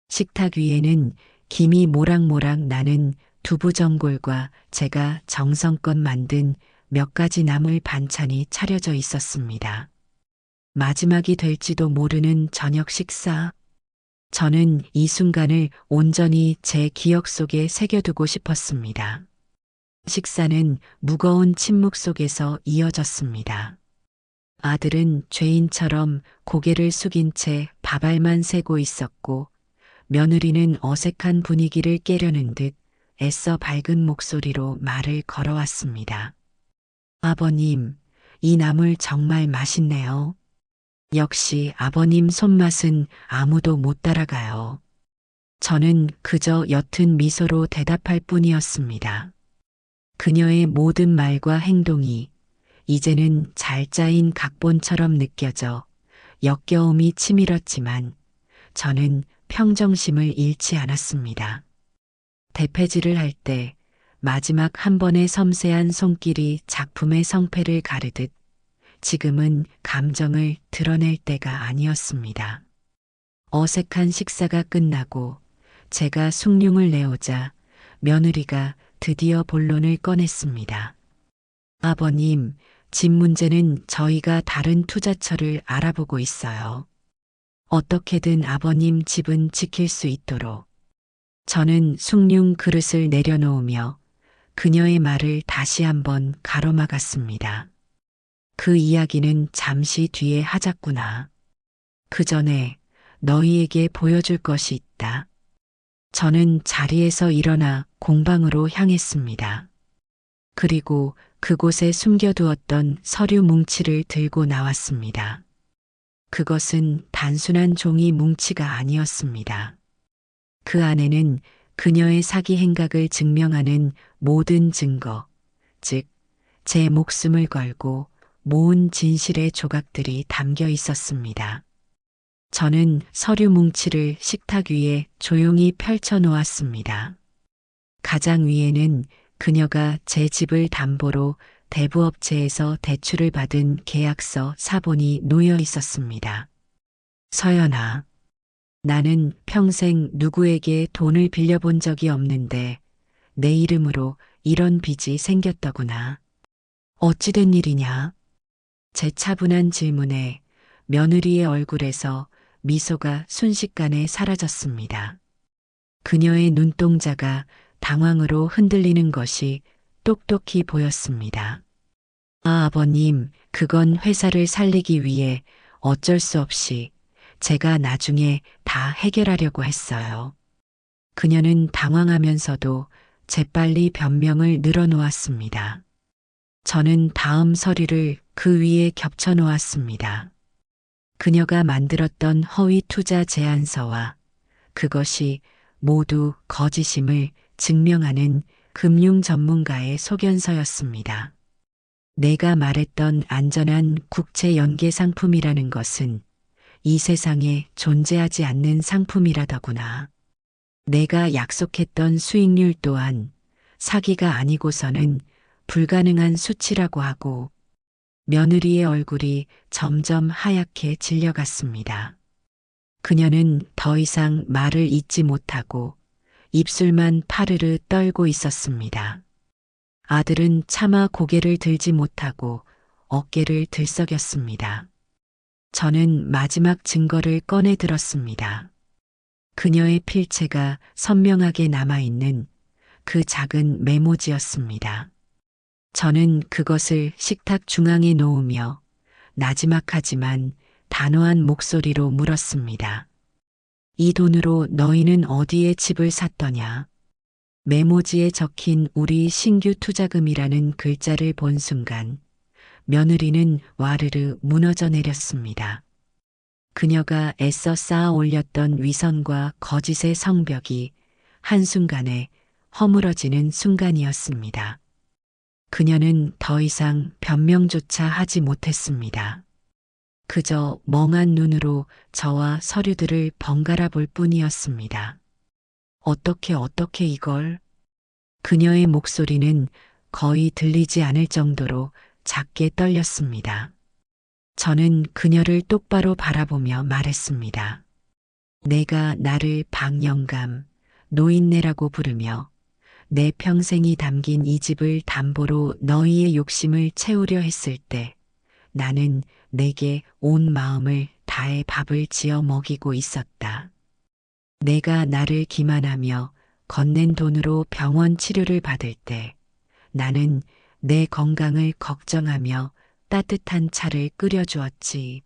식탁 위에는 김이 모락모락 나는 두부전골과 제가 정성껏 만든 몇 가지 나물 반찬이 차려져 있었습니다. 마지막이 될지도 모르는 저녁 식사. 저는 이 순간을 온전히 제 기억 속에 새겨두고 싶었습니다. 식사는 무거운 침묵 속에서 이어졌습니다. 아들은 죄인처럼 고개를 숙인 채 밥알만 세고 있었고, 며느리는 어색한 분위기를 깨려는 듯 애써 밝은 목소리로 말을 걸어왔습니다. 아버님, 이 나물 정말 맛있네요. 역시 아버님 손맛은 아무도 못 따라가요. 저는 그저 옅은 미소로 대답할 뿐이었습니다. 그녀의 모든 말과 행동이 이제는 잘 짜인 각본처럼 느껴져 역겨움이 치밀었지만 저는 평정심을 잃지 않았습니다. 대패질을 할 때 마지막 한 번의 섬세한 손길이 작품의 성패를 가르듯 지금은 감정을 드러낼 때가 아니었습니다. 어색한 식사가 끝나고 제가 숭늉을 내오자 며느리가 드디어 본론을 꺼냈습니다. 아버님, 집 문제는 저희가 다른 투자처를 알아보고 있어요. 어떻게든 아버님 집은 지킬 수 있도록. 저는 숭늉 그릇을 내려놓으며 그녀의 말을 다시 한번 가로막았습니다. 그 이야기는 잠시 뒤에 하자꾸나. 그 전에 너희에게 보여줄 것이 있다. 저는 자리에서 일어나 공방으로 향했습니다. 그리고 그곳에 숨겨두었던 서류 뭉치를 들고 나왔습니다. 그것은 단순한 종이 뭉치가 아니었습니다. 그 안에는 그녀의 사기 행각을 증명하는 모든 증거, 즉, 제 목숨을 걸고 모은 진실의 조각들이 담겨 있었습니다. 저는 서류 뭉치를 식탁 위에 조용히 펼쳐 놓았습니다. 가장 위에는 그녀가 제 집을 담보로 대부업체에서 대출을 받은 계약서 사본이 놓여 있었습니다. 서연아, 나는 평생 누구에게 돈을 빌려본 적이 없는데 내 이름으로 이런 빚이 생겼더구나. 어찌된 일이냐? 제 차분한 질문에 며느리의 얼굴에서 미소가 순식간에 사라졌습니다. 그녀의 눈동자가 당황으로 흔들리는 것이 똑똑히 보였습니다. 아, 아버님, 그건 회사를 살리기 위해 어쩔 수 없이 제가 나중에 다 해결하려고 했어요. 그녀는 당황하면서도 재빨리 변명을 늘어놓았습니다. 저는 다음 서류를 그 위에 겹쳐 놓았습니다. 그녀가 만들었던 허위 투자 제안서와 그것이 모두 거짓임을 증명하는 금융 전문가의 소견서였습니다. 내가 말했던 안전한 국채 연계 상품이라는 것은 이 세상에 존재하지 않는 상품이라더구나. 내가 약속했던 수익률 또한 사기가 아니고서는 불가능한 수치라고 하고 며느리의 얼굴이 점점 하얗게 질려갔습니다. 그녀는 더 이상 말을 잇지 못하고 입술만 파르르 떨고 있었습니다. 아들은 차마 고개를 들지 못하고 어깨를 들썩였습니다. 저는 마지막 증거를 꺼내 들었습니다. 그녀의 필체가 선명하게 남아있는 그 작은 메모지였습니다. 저는 그것을 식탁 중앙에 놓으며 나지막하지만 단호한 목소리로 물었습니다. 이 돈으로 너희는 어디에 집을 샀더냐? 메모지에 적힌 우리 신규 투자금이라는 글자를 본 순간 며느리는 와르르 무너져 내렸습니다. 그녀가 애써 쌓아 올렸던 위선과 거짓의 성벽이 한순간에 허물어지는 순간이었습니다. 그녀는 더 이상 변명조차 하지 못했습니다. 그저 멍한 눈으로 저와 서류들을 번갈아 볼 뿐이었습니다. 어떻게 이걸? 그녀의 목소리는 거의 들리지 않을 정도로 작게 떨렸습니다. 저는 그녀를 똑바로 바라보며 말했습니다. 내가 나를 박영감, 노인네라고 부르며 내 평생이 담긴 이 집을 담보로 너희의 욕심을 채우려 했을 때 나는 내게 온 마음을 다해 밥을 지어 먹이고 있었다. 내가 나를 기만하며 건넨 돈으로 병원 치료를 받을 때 나는 내 건강을 걱정하며 따뜻한 차를 끓여주었지.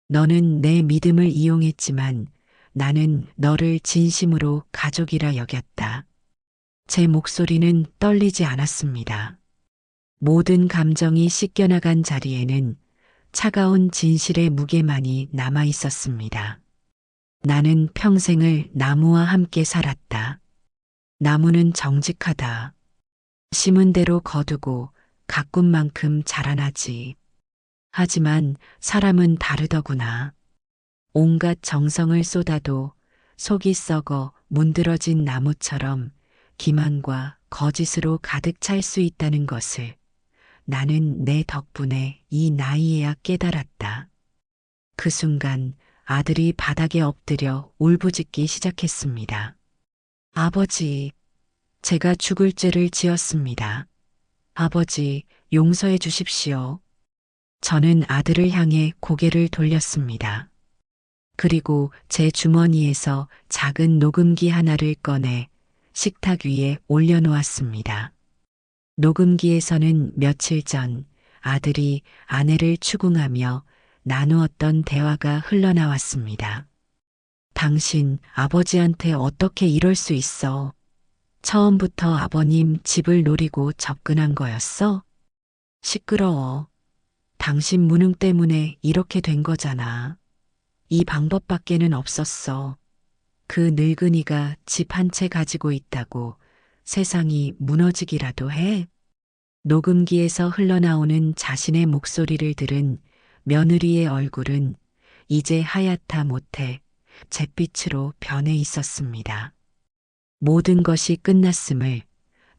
너는 내 믿음을 이용했지만 나는 너를 진심으로 가족이라 여겼다. 제 목소리는 떨리지 않았습니다. 모든 감정이 씻겨나간 자리에는 차가운 진실의 무게만이 남아 있었습니다. 나는 평생을 나무와 함께 살았다. 나무는 정직하다. 심은 대로 거두고 가꾼 만큼 자라나지. 하지만 사람은 다르더구나. 온갖 정성을 쏟아도 속이 썩어 문드러진 나무처럼 기만과 거짓으로 가득 찰 수 있다는 것을 나는 내 덕분에 이 나이에야 깨달았다. 그 순간 아들이 바닥에 엎드려 울부짖기 시작했습니다. 아버지, 제가 죽을 죄를 지었습니다. 아버지, 용서해 주십시오. 저는 아들을 향해 고개를 돌렸습니다. 그리고 제 주머니에서 작은 녹음기 하나를 꺼내 식탁 위에 올려놓았습니다. 녹음기에서는 며칠 전 아들이 아내를 추궁하며 나누었던 대화가 흘러나왔습니다. 당신 아버지한테 어떻게 이럴 수 있어? 처음부터 아버님 집을 노리고 접근한 거였어? 시끄러워. 당신 무능 때문에 이렇게 된 거잖아. 이 방법밖에는 없었어. 그 늙은이가 집 한 채 가지고 있다고 세상이 무너지기라도 해? 녹음기에서 흘러나오는 자신의 목소리를 들은 며느리의 얼굴은 이제 하얗다 못해 잿빛으로 변해 있었습니다. 모든 것이 끝났음을,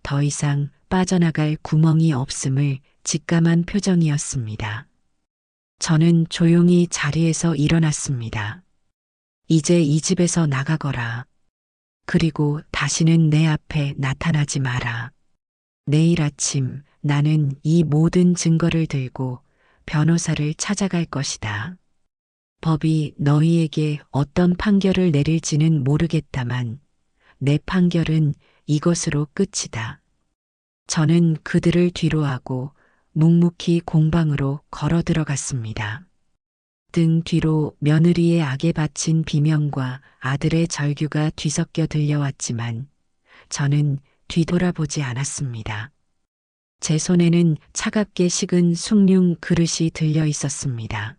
더 이상 빠져나갈 구멍이 없음을 직감한 표정이었습니다. 저는 조용히 자리에서 일어났습니다. 이제 이 집에서 나가거라. 그리고 다시는 내 앞에 나타나지 마라. 내일 아침 나는 이 모든 증거를 들고 변호사를 찾아갈 것이다. 법이 너희에게 어떤 판결을 내릴지는 모르겠다만 내 판결은 이것으로 끝이다. 저는 그들을 뒤로하고 묵묵히 공방으로 걸어 들어갔습니다. 등 뒤로 며느리의 악에 바친 비명과 아들의 절규가 뒤섞여 들려왔지만 저는 뒤돌아보지 않았습니다. 제 손에는 차갑게 식은 숭늉 그릇이 들려 있었습니다.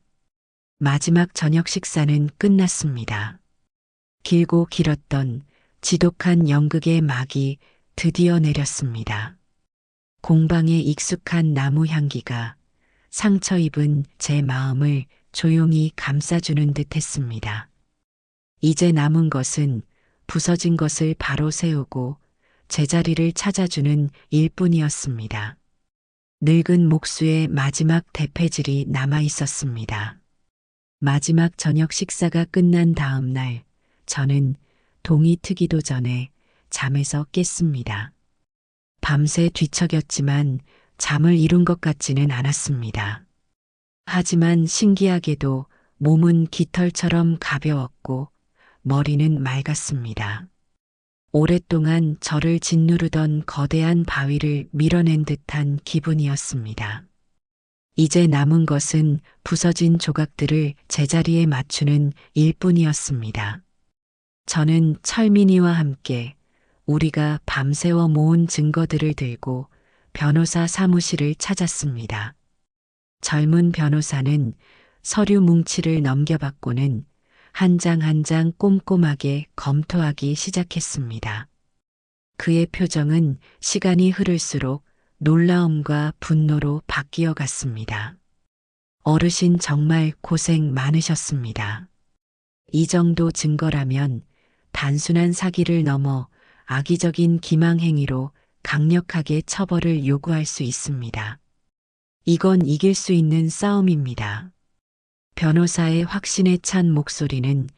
마지막 저녁 식사는 끝났습니다. 길고 길었던 지독한 연극의 막이 드디어 내렸습니다. 공방에 익숙한 나무 향기가 상처 입은 제 마음을 조용히 감싸주는 듯 했습니다. 이제 남은 것은 부서진 것을 바로 세우고 제자리를 찾아주는 일뿐이었습니다. 늙은 목수의 마지막 대패질이 남아 있었습니다. 마지막 저녁 식사가 끝난 다음 날 저는 동이 트기도 전에 잠에서 깼습니다. 밤새 뒤척였지만 잠을 이룬 것 같지는 않았습니다. 하지만 신기하게도 몸은 깃털처럼 가벼웠고 머리는 맑았습니다. 오랫동안 저를 짓누르던 거대한 바위를 밀어낸 듯한 기분이었습니다. 이제 남은 것은 부서진 조각들을 제자리에 맞추는 일뿐이었습니다. 저는 철민이와 함께 우리가 밤새워 모은 증거들을 들고 변호사 사무실을 찾았습니다. 젊은 변호사는 서류 뭉치를 넘겨받고는 한 장 한 장 꼼꼼하게 검토하기 시작했습니다. 그의 표정은 시간이 흐를수록 놀라움과 분노로 바뀌어 갔습니다. 어르신 정말 고생 많으셨습니다. 이 정도 증거라면 단순한 사기를 넘어 악의적인 기망행위로 강력하게 처벌을 요구할 수 있습니다. 이건 이길 수 있는 싸움입니다. 변호사의 확신에 찬 목소리는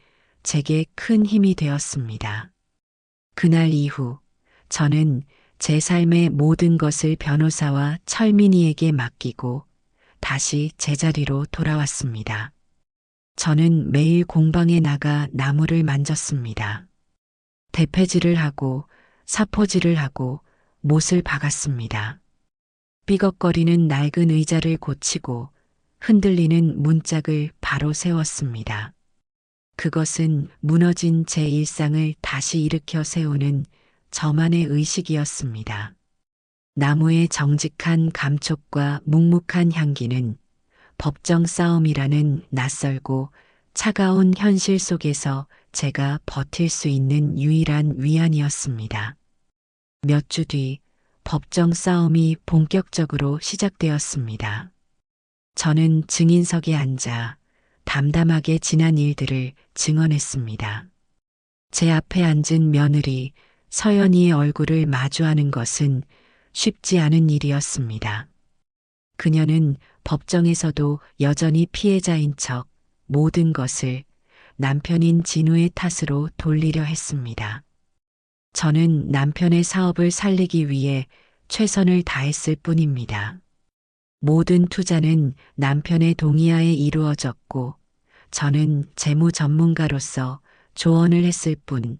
제게 큰 힘이 되었습니다. 그날 이후 저는 제 삶의 모든 것을 변호사와 철민이에게 맡기고 다시 제자리로 돌아왔습니다. 저는 매일 공방에 나가 나무를 만졌습니다. 대패질을 하고 사포질을 하고 못을 박았습니다. 삐걱거리는 낡은 의자를 고치고 흔들리는 문짝을 바로 세웠습니다. 그것은 무너진 제 일상을 다시 일으켜 세우는 저만의 의식이었습니다. 나무의 정직한 감촉과 묵묵한 향기는 법정 싸움이라는 낯설고 차가운 현실 속에서 제가 버틸 수 있는 유일한 위안이었습니다. 몇 주 뒤 법정 싸움이 본격적으로 시작되었습니다. 저는 증인석에 앉아 담담하게 지난 일들을 증언했습니다. 제 앞에 앉은 며느리 서연이의 얼굴을 마주하는 것은 쉽지 않은 일이었습니다. 그녀는 법정에서도 여전히 피해자인 척 모든 것을 남편인 진우의 탓으로 돌리려 했습니다. 저는 남편의 사업을 살리기 위해 최선을 다했을 뿐입니다. 모든 투자는 남편의 동의하에 이루어졌고 저는 재무 전문가로서 조언을 했을 뿐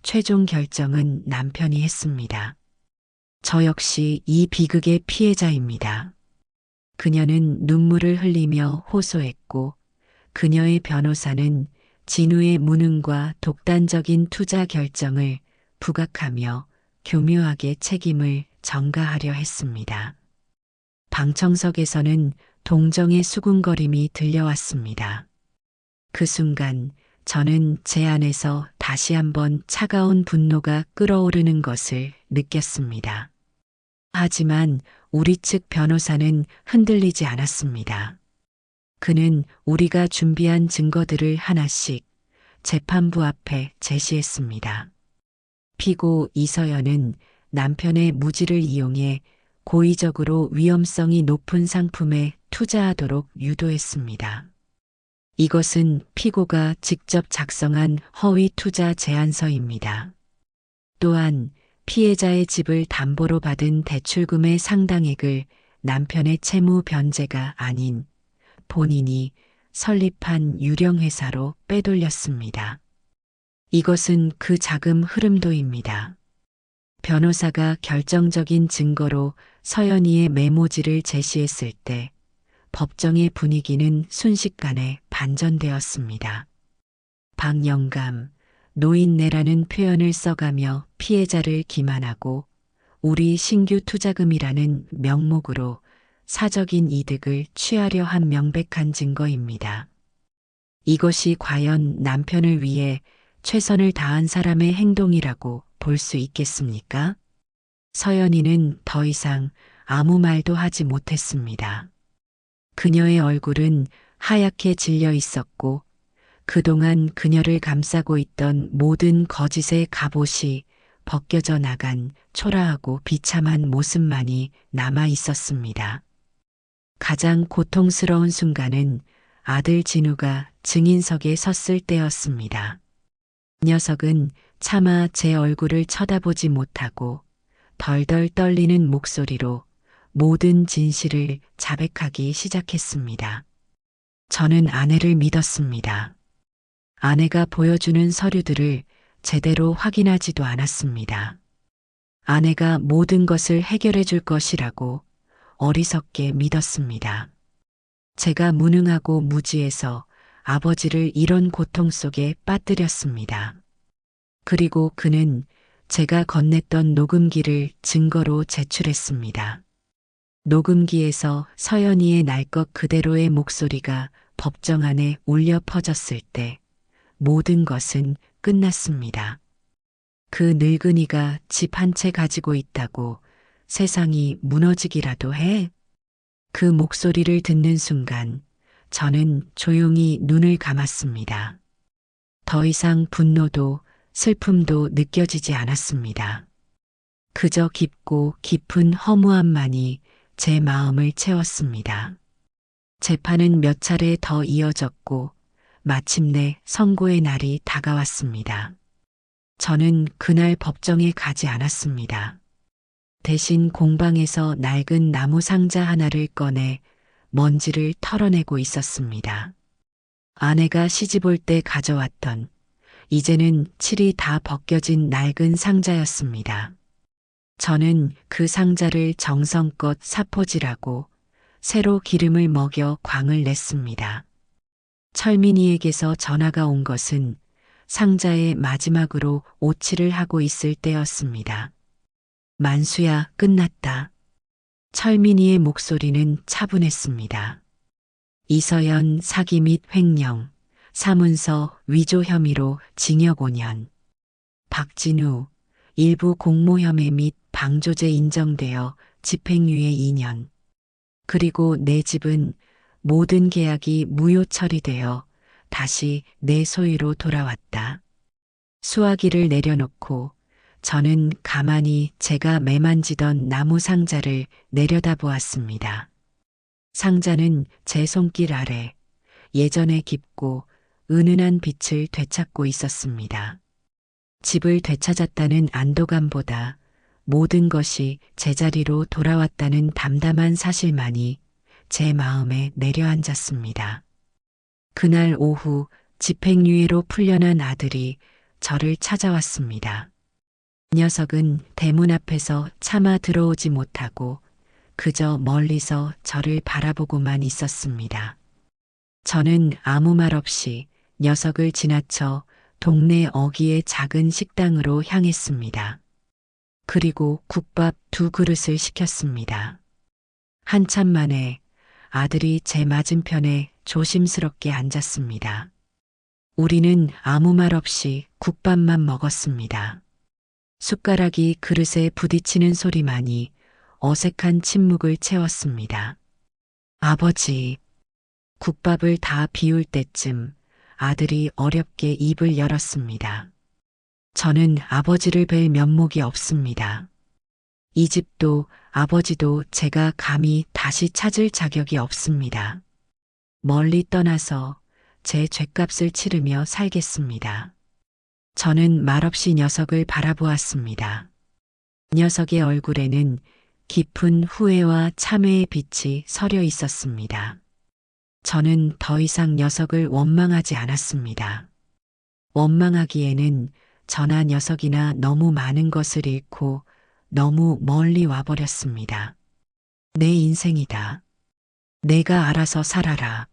최종 결정은 남편이 했습니다. 저 역시 이 비극의 피해자입니다. 그녀는 눈물을 흘리며 호소했고 그녀의 변호사는 진우의 무능과 독단적인 투자 결정을 부각하며 교묘하게 책임을 전가하려 했습니다. 방청석에서는 동정의 수군거림이 들려왔습니다. 그 순간 저는 제 안에서 다시 한번 차가운 분노가 끓어오르는 것을 느꼈습니다. 하지만 우리 측 변호사는 흔들리지 않았습니다. 그는 우리가 준비한 증거들을 하나씩 재판부 앞에 제시했습니다. 피고 이서연은 남편의 무지를 이용해 고의적으로 위험성이 높은 상품에 투자하도록 유도했습니다. 이것은 피고가 직접 작성한 허위 투자 제안서입니다. 또한 피해자의 집을 담보로 받은 대출금의 상당액을 남편의 채무 변제가 아닌 본인이 설립한 유령회사로 빼돌렸습니다. 이것은 그 자금 흐름도입니다. 변호사가 결정적인 증거로 서연이의 메모지를 제시했을 때 법정의 분위기는 순식간에 반전되었습니다. 박영감, 노인네라는 표현을 써가며 피해자를 기만하고 우리 신규 투자금이라는 명목으로 사적인 이득을 취하려 한 명백한 증거입니다. 이것이 과연 남편을 위해 최선을 다한 사람의 행동이라고 볼 수 있겠습니까? 서연이는 더 이상 아무 말도 하지 못했습니다. 그녀의 얼굴은 하얗게 질려 있었고 그동안 그녀를 감싸고 있던 모든 거짓의 갑옷이 벗겨져 나간 초라하고 비참한 모습만이 남아 있었습니다. 가장 고통스러운 순간은 아들 진우가 증인석에 섰을 때였습니다. 그 녀석은 차마 제 얼굴을 쳐다보지 못하고 덜덜 떨리는 목소리로 모든 진실을 자백하기 시작했습니다. 저는 아내를 믿었습니다. 아내가 보여주는 서류들을 제대로 확인하지도 않았습니다. 아내가 모든 것을 해결해 줄 것이라고 어리석게 믿었습니다. 제가 무능하고 무지해서 아버지를 이런 고통 속에 빠뜨렸습니다. 그리고 그는 제가 건넸던 녹음기를 증거로 제출했습니다. 녹음기에서 서연이의 날 것 그대로의 목소리가 법정 안에 울려 퍼졌을 때 모든 것은 끝났습니다. 그 늙은이가 집 한 채 가지고 있다고 세상이 무너지기라도 해? 그 목소리를 듣는 순간 저는 조용히 눈을 감았습니다. 더 이상 분노도 슬픔도 느껴지지 않았습니다. 그저 깊고 깊은 허무함만이 제 마음을 채웠습니다. 재판은 몇 차례 더 이어졌고 마침내 선고의 날이 다가왔습니다. 저는 그날 법정에 가지 않았습니다. 대신 공방에서 낡은 나무 상자 하나를 꺼내 먼지를 털어내고 있었습니다. 아내가 시집 올 때 가져왔던 이제는 칠이 다 벗겨진 낡은 상자였습니다. 저는 그 상자를 정성껏 사포질하고 새로 기름을 먹여 광을 냈습니다. 철민이에게서 전화가 온 것은 상자에 마지막으로 오칠을 하고 있을 때였습니다. 만수야, 끝났다. 철민이의 목소리는 차분했습니다. 이서연 사기 및 횡령, 사문서 위조 혐의로 징역 5년. 박진우 일부 공모혐의 및 방조제 인정되어 집행유예 2년. 그리고 내 집은 모든 계약이 무효 처리되어 다시 내 소유로 돌아왔다. 수화기를 내려놓고 저는 가만히 제가 매만지던 나무 상자를 내려다보았습니다. 상자는 제 손길 아래 예전의 깊고 은은한 빛을 되찾고 있었습니다. 집을 되찾았다는 안도감보다 모든 것이 제자리로 돌아왔다는 담담한 사실만이 제 마음에 내려앉았습니다. 그날 오후 집행유예로 풀려난 아들이 저를 찾아왔습니다. 녀석은 대문 앞에서 차마 들어오지 못하고 그저 멀리서 저를 바라보고만 있었습니다. 저는 아무 말 없이 녀석을 지나쳐 동네 어귀의 작은 식당으로 향했습니다. 그리고 국밥 2그릇을 시켰습니다. 한참 만에 아들이 제 맞은편에 조심스럽게 앉았습니다. 우리는 아무 말 없이 국밥만 먹었습니다. 숟가락이 그릇에 부딪히는 소리만이 어색한 침묵을 채웠습니다. 아버지, 국밥을 다 비울 때쯤 아들이 어렵게 입을 열었습니다. 저는 아버지를 뵐 면목이 없습니다. 이 집도 아버지도 제가 감히 다시 찾을 자격이 없습니다. 멀리 떠나서 제 죗값을 치르며 살겠습니다. 저는 말없이 녀석을 바라보았습니다. 녀석의 얼굴에는 깊은 후회와 참회의 빛이 서려 있었습니다. 저는 더 이상 녀석을 원망하지 않았습니다. 원망하기에는 저나 녀석이나 너무 많은 것을 잃고 너무 멀리 와버렸습니다. 내 인생이다. 내가 알아서 살아라.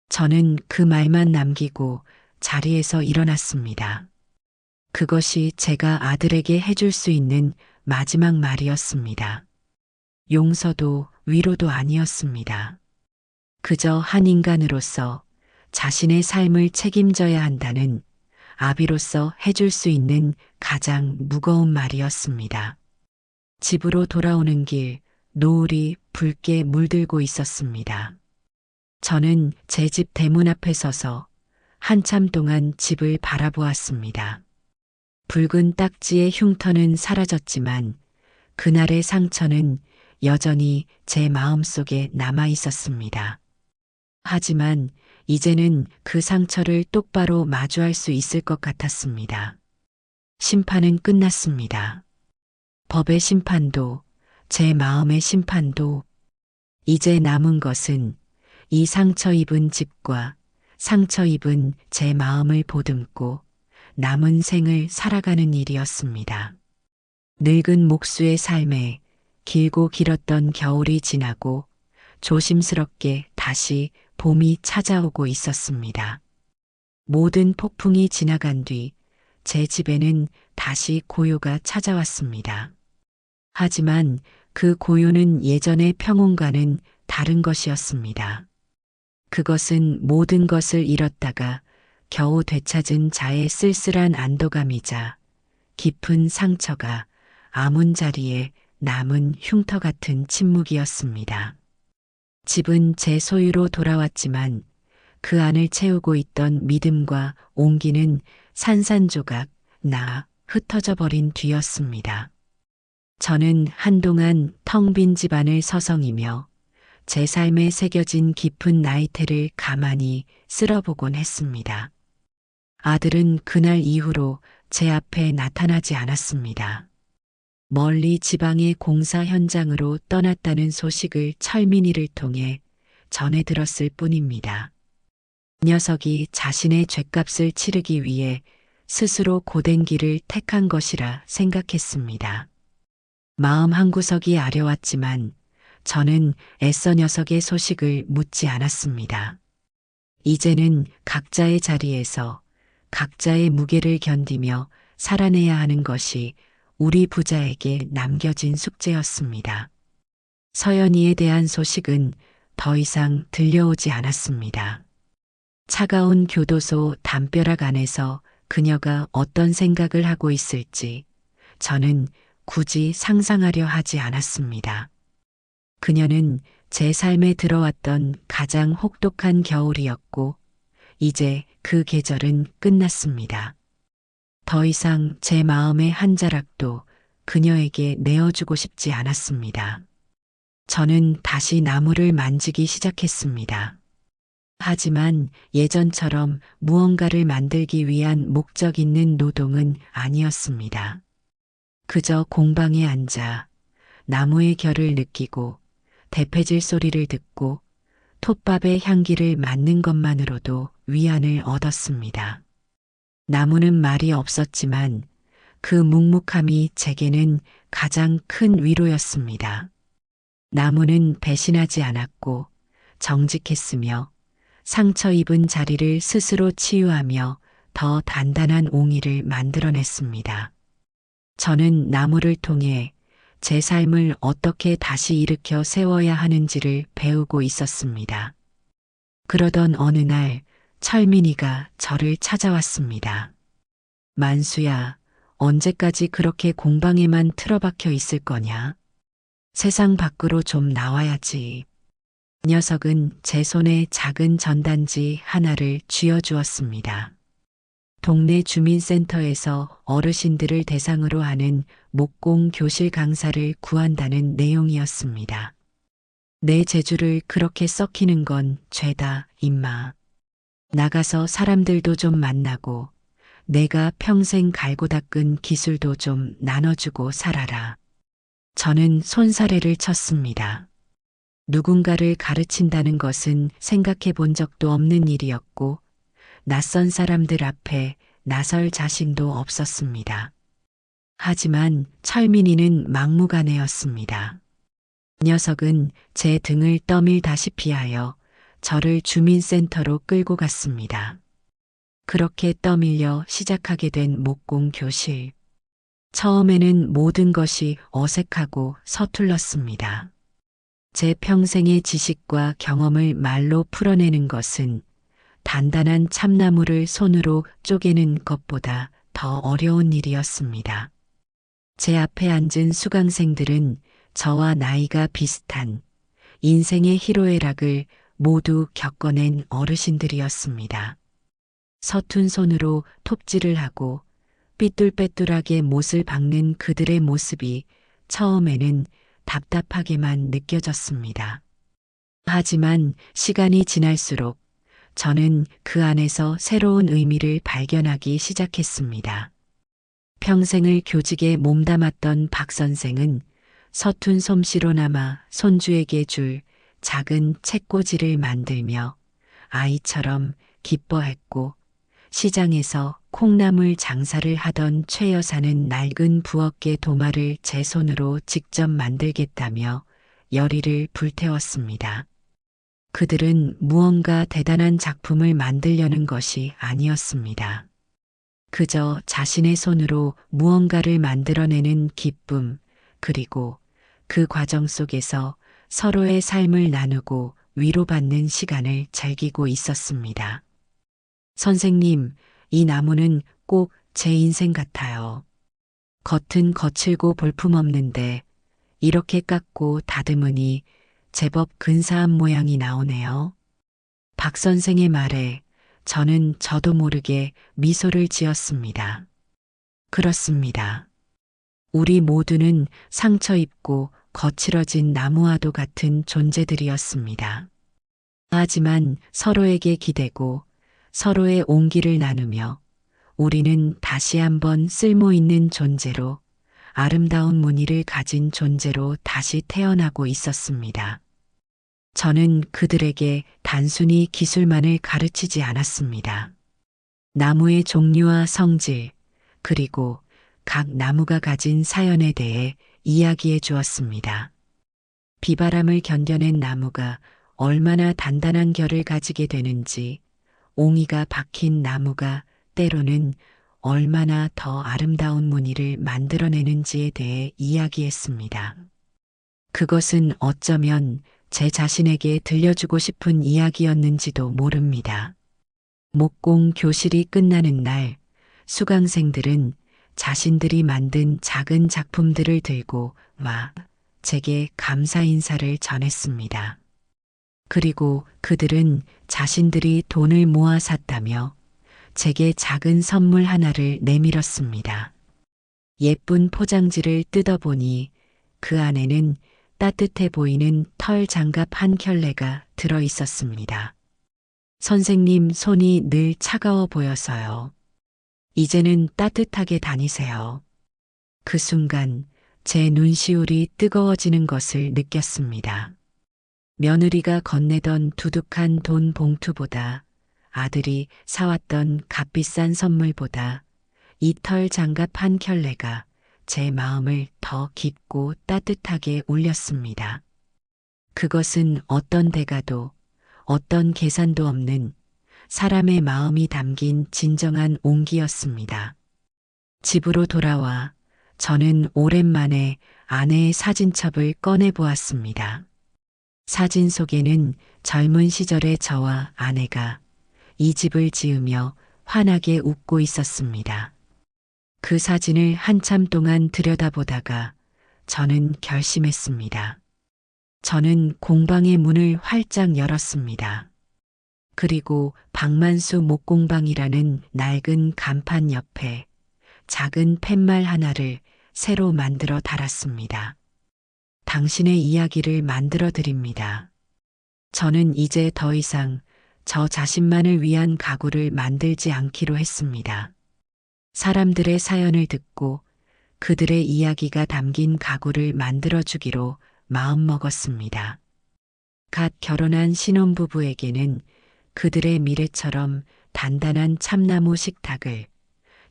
저는 그 말만 남기고 자리에서 일어났습니다. 그것이 제가 아들에게 해줄 수 있는 마지막 말이었습니다. 용서도 위로도 아니었습니다. 그저 한 인간으로서 자신의 삶을 책임져야 한다는 아비로서 해줄 수 있는 가장 무거운 말이었습니다. 집으로 돌아오는 길, 노을이 붉게 물들고 있었습니다. 저는 제 집 대문 앞에 서서 한참 동안 집을 바라보았습니다. 붉은 딱지의 흉터는 사라졌지만 그날의 상처는 여전히 제 마음속에 남아 있었습니다. 하지만 이제는 그 상처를 똑바로 마주할 수 있을 것 같았습니다. 심판은 끝났습니다. 법의 심판도 제 마음의 심판도 이제 남은 것은 이 상처 입은 집과 상처 입은 제 마음을 보듬고 남은 생을 살아가는 일이었습니다. 늙은 목수의 삶에 길고 길었던 겨울이 지나고 조심스럽게 다시 봄이 찾아오고 있었습니다. 모든 폭풍이 지나간 뒤 제 집에는 다시 고요가 찾아왔습니다. 하지만 그 고요는 예전의 평온과는 다른 것이었습니다. 그것은 모든 것을 잃었다가 겨우 되찾은 자의 쓸쓸한 안도감이자 깊은 상처가 아문 자리에 남은 흉터 같은 침묵이었습니다. 집은 제 소유로 돌아왔지만 그 안을 채우고 있던 믿음과 온기는 산산조각 나 흩어져 버린 뒤였습니다. 저는 한동안 텅 빈 집안을 서성이며 제 삶에 새겨진 깊은 나이테를 가만히 쓸어보곤 했습니다. 아들은 그날 이후로 제 앞에 나타나지 않았습니다. 멀리 지방의 공사 현장으로 떠났다는 소식을 철민이를 통해 전해 들었을 뿐입니다. 녀석이 자신의 죗값을 치르기 위해 스스로 고된 길을 택한 것이라 생각했습니다. 마음 한구석이 아려왔지만 저는 애써 녀석의 소식을 묻지 않았습니다. 이제는 각자의 자리에서 각자의 무게를 견디며 살아내야 하는 것이 우리 부자에게 남겨진 숙제였습니다. 서연이에 대한 소식은 더 이상 들려오지 않았습니다. 차가운 교도소 담벼락 안에서 그녀가 어떤 생각을 하고 있을지 저는 굳이 상상하려 하지 않았습니다. 그녀는 제 삶에 들어왔던 가장 혹독한 겨울이었고 이제 그 계절은 끝났습니다. 더 이상 제 마음의 한 자락도 그녀에게 내어주고 싶지 않았습니다. 저는 다시 나무를 만지기 시작했습니다. 하지만 예전처럼 무언가를 만들기 위한 목적 있는 노동은 아니었습니다. 그저 공방에 앉아 나무의 결을 느끼고 대패질 소리를 듣고 톱밥의 향기를 맡는 것만으로도 위안을 얻었습니다. 나무는 말이 없었지만 그 묵묵함이 제게는 가장 큰 위로였습니다. 나무는 배신하지 않았고 정직했으며 상처 입은 자리를 스스로 치유하며 더 단단한 옹이를 만들어냈습니다. 저는 나무를 통해 제 삶을 어떻게 다시 일으켜 세워야 하는지를 배우고 있었습니다. 그러던 어느 날 철민이가 저를 찾아왔습니다. 만수야, 언제까지 그렇게 공방에만 틀어박혀 있을 거냐? 세상 밖으로 좀 나와야지. 녀석은 제 손에 작은 전단지 하나를 쥐어주었습니다. 동네 주민센터에서 어르신들을 대상으로 하는 목공 교실 강사를 구한다는 내용이었습니다. 내 재주를 그렇게 썩히는 건 죄다, 임마. 나가서 사람들도 좀 만나고 내가 평생 갈고 닦은 기술도 좀 나눠주고 살아라. 저는 손사래를 쳤습니다. 누군가를 가르친다는 것은 생각해 본 적도 없는 일이었고 낯선 사람들 앞에 나설 자신도 없었습니다. 하지만 철민이는 막무가내였습니다. 녀석은 제 등을 떠밀다시피 하여 저를 주민센터로 끌고 갔습니다. 그렇게 떠밀려 시작하게 된 목공 교실. 처음에는 모든 것이 어색하고 서툴렀습니다. 제 평생의 지식과 경험을 말로 풀어내는 것은 단단한 참나무를 손으로 쪼개는 것보다 더 어려운 일이었습니다. 제 앞에 앉은 수강생들은 저와 나이가 비슷한 인생의 희로애락을 모두 겪어낸 어르신들이었습니다. 서툰 손으로 톱질을 하고 삐뚤빼뚤하게 못을 박는 그들의 모습이 처음에는 답답하게만 느껴졌습니다. 하지만 시간이 지날수록 저는 그 안에서 새로운 의미를 발견하기 시작했습니다. 평생을 교직에 몸담았던 박 선생은 서툰 솜씨로나마 손주에게 줄 작은 책꽂이를 만들며 아이처럼 기뻐했고 시장에서 콩나물 장사를 하던 최 여사는 낡은 부엌의 도마를 제 손으로 직접 만들겠다며 열의를 불태웠습니다. 그들은 무언가 대단한 작품을 만들려는 것이 아니었습니다. 그저 자신의 손으로 무언가를 만들어내는 기쁨, 그리고 그 과정 속에서 서로의 삶을 나누고 위로받는 시간을 즐기고 있었습니다. 선생님, 이 나무는 꼭 제 인생 같아요. 겉은 거칠고 볼품없는데 이렇게 깎고 다듬으니 제법 근사한 모양이 나오네요. 박 선생의 말에 저는 저도 모르게 미소를 지었습니다. 그렇습니다. 우리 모두는 상처 입고 거칠어진 나무와도 같은 존재들이었습니다. 하지만 서로에게 기대고 서로의 온기를 나누며 우리는 다시 한번 쓸모 있는 존재로 아름다운 무늬를 가진 존재로 다시 태어나고 있었습니다. 저는 그들에게 단순히 기술만을 가르치지 않았습니다. 나무의 종류와 성질, 그리고 각 나무가 가진 사연에 대해 이야기해 주었습니다. 비바람을 견뎌낸 나무가 얼마나 단단한 결을 가지게 되는지, 옹이가 박힌 나무가 때로는 얼마나 더 아름다운 무늬를 만들어내는지에 대해 이야기했습니다. 그것은 어쩌면 제 자신에게 들려주고 싶은 이야기였는지도 모릅니다. 목공 교실이 끝나는 날, 수강생들은 자신들이 만든 작은 작품들을 들고 와 제게 감사 인사를 전했습니다. 그리고 그들은 자신들이 돈을 모아 샀다며 제게 작은 선물 하나를 내밀었습니다. 예쁜 포장지를 뜯어보니 그 안에는 따뜻해 보이는 털 장갑 한 켤레가 들어 있었습니다. 선생님 손이 늘 차가워 보여서요. 이제는 따뜻하게 다니세요. 그 순간 제 눈시울이 뜨거워지는 것을 느꼈습니다. 며느리가 건네던 두둑한 돈 봉투보다, 아들이 사왔던 값비싼 선물보다 이 털 장갑 한 켤레가 제 마음을 더 깊고 따뜻하게 울렸습니다. 그것은 어떤 대가도, 어떤 계산도 없는 사람의 마음이 담긴 진정한 온기였습니다. 집으로 돌아와 저는 오랜만에 아내의 사진첩을 꺼내 보았습니다. 사진 속에는 젊은 시절의 저와 아내가 이 집을 지으며 환하게 웃고 있었습니다. 그 사진을 한참 동안 들여다보다가 저는 결심했습니다. 저는 공방의 문을 활짝 열었습니다. 그리고 박만수 목공방이라는 낡은 간판 옆에 작은 팻말 하나를 새로 만들어 달았습니다. 당신의 이야기를 만들어 드립니다. 저는 이제 더 이상 저 자신만을 위한 가구를 만들지 않기로 했습니다. 사람들의 사연을 듣고 그들의 이야기가 담긴 가구를 만들어 주기로 마음먹었습니다. 갓 결혼한 신혼부부에게는 그들의 미래처럼 단단한 참나무 식탁을,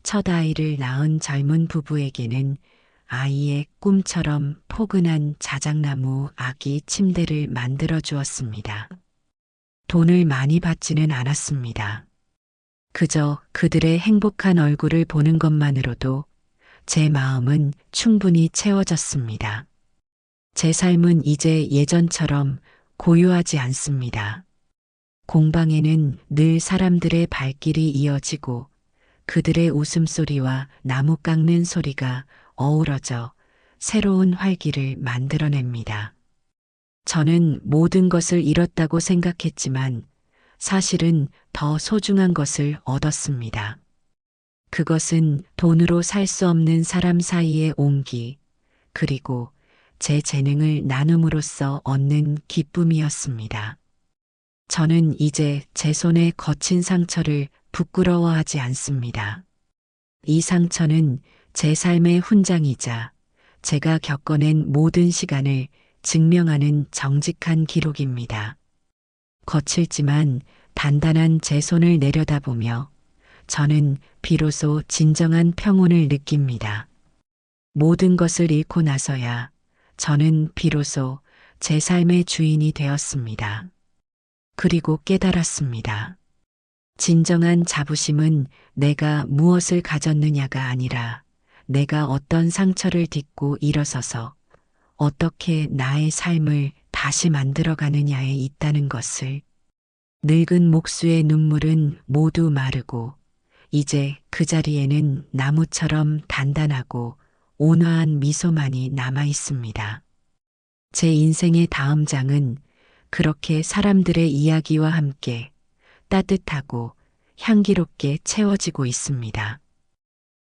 첫 아이를 낳은 젊은 부부에게는 아이의 꿈처럼 포근한 자작나무 아기 침대를 만들어 주었습니다. 돈을 많이 받지는 않았습니다. 그저 그들의 행복한 얼굴을 보는 것만으로도 제 마음은 충분히 채워졌습니다. 제 삶은 이제 예전처럼 고요하지 않습니다. 공방에는 늘 사람들의 발길이 이어지고 그들의 웃음소리와 나무 깎는 소리가 어우러져 새로운 활기를 만들어냅니다. 저는 모든 것을 잃었다고 생각했지만 사실은 더 소중한 것을 얻었습니다. 그것은 돈으로 살 수 없는 사람 사이의 온기, 그리고 제 재능을 나눔으로써 얻는 기쁨이었습니다. 저는 이제 제 손의 거친 상처를 부끄러워하지 않습니다. 이 상처는 제 삶의 훈장이자 제가 겪어낸 모든 시간을 증명하는 정직한 기록입니다. 거칠지만 단단한 제 손을 내려다보며 저는 비로소 진정한 평온을 느낍니다. 모든 것을 잃고 나서야 저는 비로소 제 삶의 주인이 되었습니다. 그리고 깨달았습니다. 진정한 자부심은 내가 무엇을 가졌느냐가 아니라 내가 어떤 상처를 딛고 일어서서 어떻게 나의 삶을 다시 만들어가느냐에 있다는 것을. 늙은 목수의 눈물은 모두 마르고 이제 그 자리에는 나무처럼 단단하고 온화한 미소만이 남아 있습니다. 제 인생의 다음 장은 그렇게 사람들의 이야기와 함께 따뜻하고 향기롭게 채워지고 있습니다.